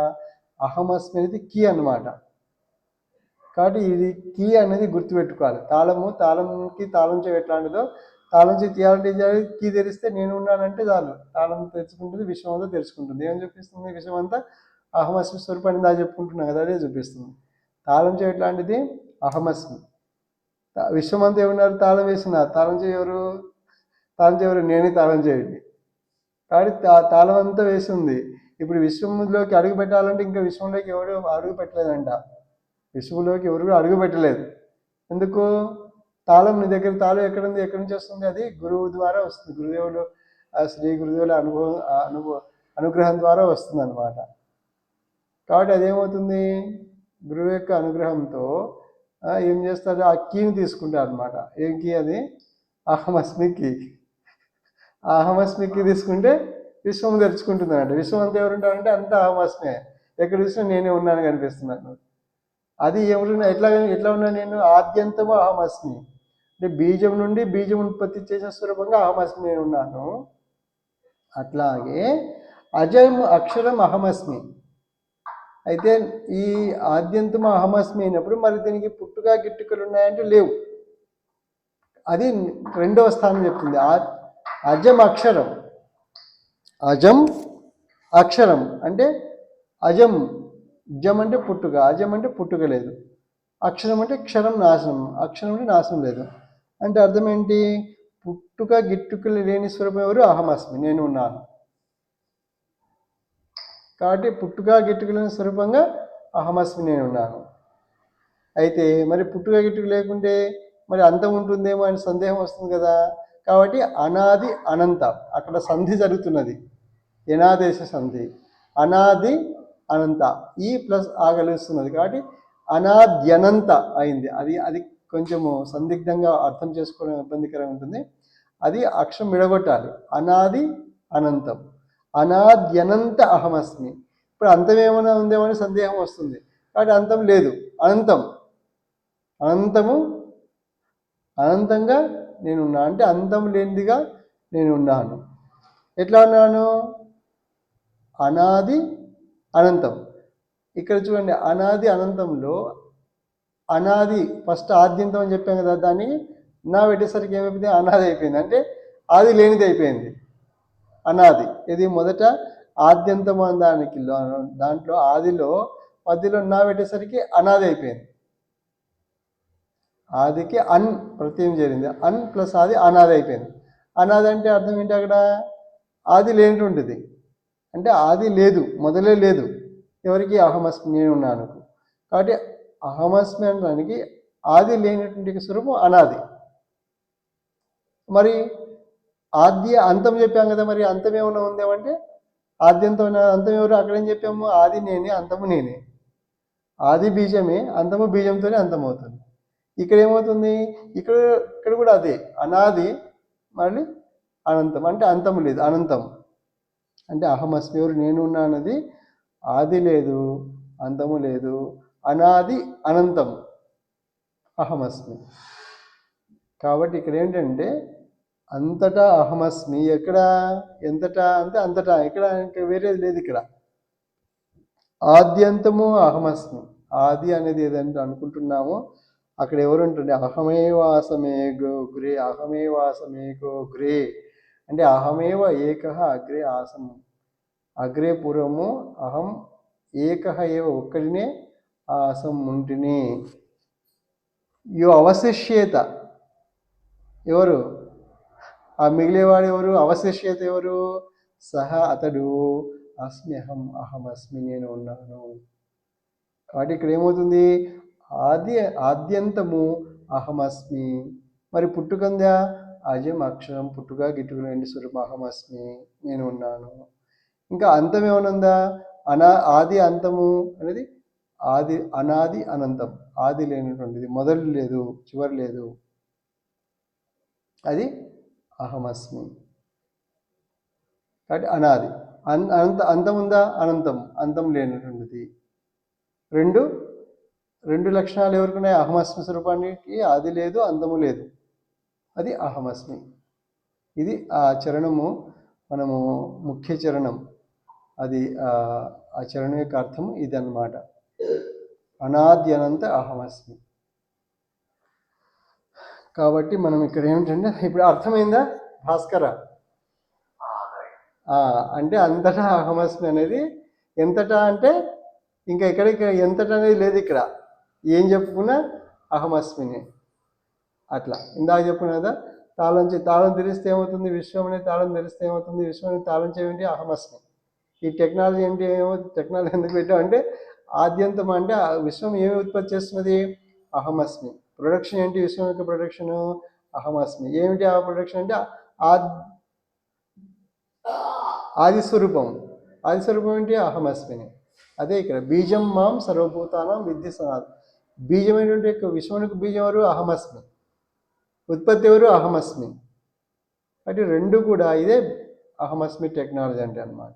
అహమస్మి అనేది కీ అనమాట. కాబట్టి ఇది కీ అనేది గుర్తుపెట్టుకోవాలి. తాళంకి తాళం చెవి ఎట్లాంటిదో తాళం చెవి తీయాలంటే కీ తెరిస్తే నేను ఉన్నానంటే చాలు, తాళం తెరుచుకుంటుంది, విశ్వం అంతా తెరుచుకుంటుంది. ఏం చూపిస్తుంది? విశ్వం అంతా అహమస్మి స్వరూపాన్ని దా చెప్పుకుంటున్నాం కదా, అదే చూపిస్తుంది. తాళం చెవి ఎట్లాంటిది? అహమస్మి. విశ్వం అంతా ఏమన్నారు? తాళం వేస్తున్నారు. తాళం చెవి ఎవరు? నేనే తాళం చేయండి. కాబట్టి తాళం అంతా వేసింది. ఇప్పుడు విశ్వంలోకి అడుగు పెట్టాలంటే ఇంకా విశ్వంలోకి ఎవరు అడుగు పెట్టలేదంట. విశ్వంలోకి ఎవరు అడుగు పెట్టలేదు. ఎందుకు? తాళం నీ దగ్గర తాళం ఎక్కడుంది? ఎక్కడి నుంచి వస్తుంది? అది గురువు ద్వారా వస్తుంది. గురుదేవులు శ్రీ గురుదేవుల అనుగ్రహం ద్వారా వస్తుంది అనమాట. కాబట్టి అదేమవుతుంది? గురువు యొక్క అనుగ్రహంతో ఏం చేస్తారు? ఆ కీని తీసుకుంటారు అనమాట. ఏం కీ అది? అహమస్మి కీ. ఆ అహమస్మి కీ తీసుకుంటే విశ్వం తెరుచుకుంటుంది అన్నట్టు. విశ్వం అంతా ఎవరుంటారంటే అంత అహమస్మే. ఎక్కడ చూసినా నేనే ఉన్నాను కనిపిస్తున్నాను. అది ఎవరున్నా ఎట్లా ఉన్నా నేను ఆద్యంతము అహమస్మి. అంటే బీజం నుండి బీజం ఉత్పత్తి చేసిన స్వరూపంగా అహమస్మి నేను ఉన్నాను. అట్లాగే అజం అక్షరం అహమస్మి. అయితే ఈ ఆద్యంతము అహమస్మి అయినప్పుడు మరి దీనికి పుట్టుక గిట్టుకలు ఉన్నాయంటే లేవు. అది రెండవ స్థానం చెప్తుంది. అజం అక్షరం. అజం అక్షరం అంటే అజం, జం అంటే పుట్టుక, అజం అంటే పుట్టుక లేదు, అక్షరం అంటే క్షరం నాశనం, అక్షరం అంటే నాశనం లేదు. అంటే అర్థం ఏంటి? పుట్టుక గిట్టుకలు లేని స్వరూపం ఎవరు? అహమస్మి, నేను ఉన్నాను. కాబట్టి పుట్టుక గిట్టుకలు లేని స్వరూపంగా అహమస్మి, నేను ఉన్నాను. అయితే మరి పుట్టుక గిట్టుకు లేకుంటే మరి అంతం ఉంటుందేమో అని సందేహం వస్తుంది కదా. కాబట్టి అనాది అనంత, అక్కడ సంధి జరుగుతున్నది, యనాదేశ సంధి. అనాది అనంత, ఈ ప్లస్ ఆగలుస్తున్నది కాబట్టి అనాద్యనంత అయింది. అది కొంచెము సందిగ్ధంగా అర్థం చేసుకోవడం ఇబ్బందికరంగా ఉంటుంది. అది అక్షరం విడగొట్టాలి. అనాది అనంతం, అనాద్యనంత అహమస్మి. ఇప్పుడు అంతం ఏమైనా ఉందేమో అని సందేహం వస్తుంది. కాబట్టి అంతం లేదు, అనంతం. అనంతంగా నేనున్నా అంటే అంతం లేనిదిగా నేనున్నాను. ఎట్లా ఉన్నాను? అనాది అనంతం. ఇక్కడ చూడండి, అనాది అనంతంలో అనాది ఫస్ట్ ఆద్యంతం అని చెప్పాం కదా, దాన్ని నా పెట్టేసరికి ఏమైపోయింది? అనాది అయిపోయింది. అంటే ఆది లేనిది అయిపోయింది అనాది. ఇది మొదట ఆద్యంతం దానికి దాంట్లో ఆదిలో మధ్యలో నా పెట్టేసరికి అనాది అయిపోయింది. ఆదికి అన్ ప్రత్యయం చేరింది, అన్ ప్లస్ ఆది అనాది అయిపోయింది. అనాది అంటే అర్థం ఏంటి? అక్కడ ఆది లేనిటువంటిది, అంటే ఆది లేదు, మొదలే లేదు. ఎవరికి? అహమస్మి, నేను ఉన్నాను. కాబట్టి అహమస్మి అనడానికి ఆది లేనటువంటి స్వరూపం అనాది. మరి ఆద్య అంతం చెప్పాం కదా, మరి అంతం ఏమైనా ఉందేమంటే ఆద్యంతం అంతం ఎవరు? అక్కడ ఏం చెప్పాము? ఆది నేనే, అంతము నేనే. ఆది బీజమే, అంతము బీజంతోనే అంతమవుతుంది. ఇక్కడ ఏమవుతుంది? ఇక్కడ కూడా అదే, అనాది మళ్ళీ అనంతం, అంటే అంతము లేదు, అనంతం. అంటే అహమస్మి ఎవరు? నేను ఉన్నానది ఆది లేదు, అంతము లేదు, అనాది అనంతం అహమస్మి. కాబట్టి ఇక్కడ ఏంటంటే అంతటా అహమస్మి. ఎక్కడ? ఎంతటా అంటే అంతటా. ఇక్కడ ఇంకా వేరేది లేదు. ఇక్కడ ఆద్యంతము అహమస్మి. ఆది అనేది ఏదంటే అనుకుంటున్నామో అక్కడ ఎవరు ఉంటుంది? అహమేవాసమే గోగ్రే, అహమేవాసమే గోగ్రే. అంటే అహమేవ ఏకః అగ్రే ఆసము. అగ్రే పూర్వము అహం ఏకః ఏవ, ఒక్కడినే ఆసం ఉంటిని. యో అవశిష్యేత, ఎవరు? ఆ మిగిలేవాడు ఎవరు? అవశిష్యేత ఎవరు? సహ, అతడు. అస్మ్యహం, అహమస్మి, నేను ఉన్నాను. కాబట్టి ఇక్కడ ఏమవుతుంది? ఆద్యంతము అహమస్మి. మరి పుట్టుకందా? అజం అక్షరం, పుట్టుక గిట్టుకులు ఎండి స్వరూపం అహమస్మి, నేను ఉన్నాను. ఇంకా అంతం ఏమనుందా? ఆది అంతము అనేది ఆది, అనాది అనంతం, ఆది లేనటువంటిది, మొదలు లేదు, చివరి లేదు, అది అహమస్మి. కాబట్టి అనాది. అంతం ఉందా? అనంతం, అంతం లేనటువంటిది. రెండు లక్షణాలు ఎవరికి ఉన్నాయి? అహమస్మి స్వరూపానికి ఆది లేదు, అంతము లేదు, అది అహమస్మి. ఇది ఆ చరణము, మనము ముఖ్య చరణం. అది ఆ చరణం యొక్క అర్థం ఇది అన్నమాట. అనాది అనంత అహమస్మి. కాబట్టి మనం ఇక్కడ ఏమిటంటే ఇప్పుడు అర్థమైందా భాస్కర? అంటే అంతటా అహమస్మి అనేది ఎంతటా అంటే ఇంకా ఇక్కడ ఎంతటా అనేది లేదు, ఇక్కడ ఏం చెప్పుకున్నా అహమస్మిని. అట్లా ఇందాక చెప్పుకున్నా కదా, తాళం తెరిస్తే ఏమవుతుంది, విశ్వం అనేది తాళం తెరిస్తే ఏమవుతుంది, విశ్వం అనేది తాళం చేయండి అహమస్మి. ఈ టెక్నాలజీ ఏంటి, టెక్నాలజీ ఎందుకు పెట్టాం అంటే ఆద్యంతం అంటే విశ్వం ఏమి ఉత్పత్తి చేస్తున్నది, అహమస్మి. ప్రొడక్షన్ ఏంటి, విశ్వం యొక్క ప్రొడక్షన్ అహమస్మి. ఏమిటి ఆ ప్రొడక్షన్ అంటే ఆది స్వరూపం. ఆది స్వరూపం ఏంటి, అహమస్మిని. అదే ఇక్కడ బీజం మాం సర్వభూతానం విద్ధి సనాత్. బీజం ఏంటంటే విశ్వానికి బీజం ఎవరు, అహమస్మి. ఉత్పత్తి ఎవరు, అహమస్మి. అంటే రెండు కూడా ఇదే అహమస్మి టెక్నాలజీ అంటే అన్నమాట.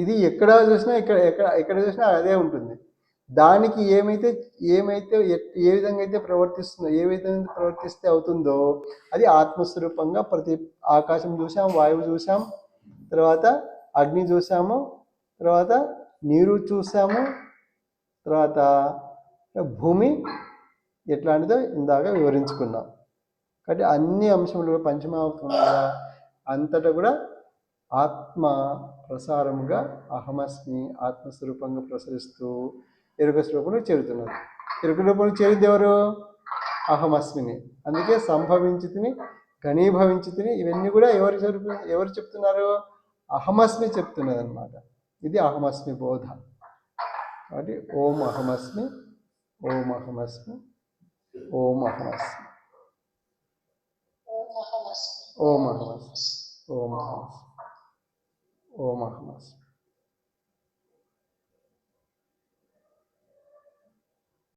ఇది ఎక్కడ చూసినా ఎక్కడ చూసినా అదే ఉంటుంది. దానికి ఏమైతే ఏ విధంగా అయితే ప్రవర్తిస్తుందో, ఏ విధంగా ప్రవర్తిస్తే అవుతుందో అది ఆత్మస్వరూపంగా ప్రతి ఆకాశం చూసాం, వాయువు చూసాం, తర్వాత అగ్ని చూసాము, తర్వాత నీరు చూసాము, తర్వాత భూమి ఎట్లాంటిదో ఇందాక వివరించుకున్నాం. కాబట్టి అన్ని అంశములు పంచమహాభూతములుగా అంతటా కూడా ఆత్మ ప్రసారముగా అహమస్మి ఆత్మస్వరూపంగా ప్రసరిస్తూ ఎరుక స్వరూపంలో చేరుతున్నది. ఎరుక రూపంలో చేరింది ఎవరు, అహమస్మిని. అందుకే సంభవించితిని, ఘనీభవించితిని, ఇవన్నీ కూడా ఎవరు చెప్తున్నారు, అహమస్మి చెప్తున్నది అనమాట. ఇది అహమస్మి బోధ. కాబట్టి ఓం అహమస్మి, ఓం అహమస్మి, ఓం అహమస్మి, ఓం అహమస్మి, ఓం అహమస్మి, ఓం అహమస్మి.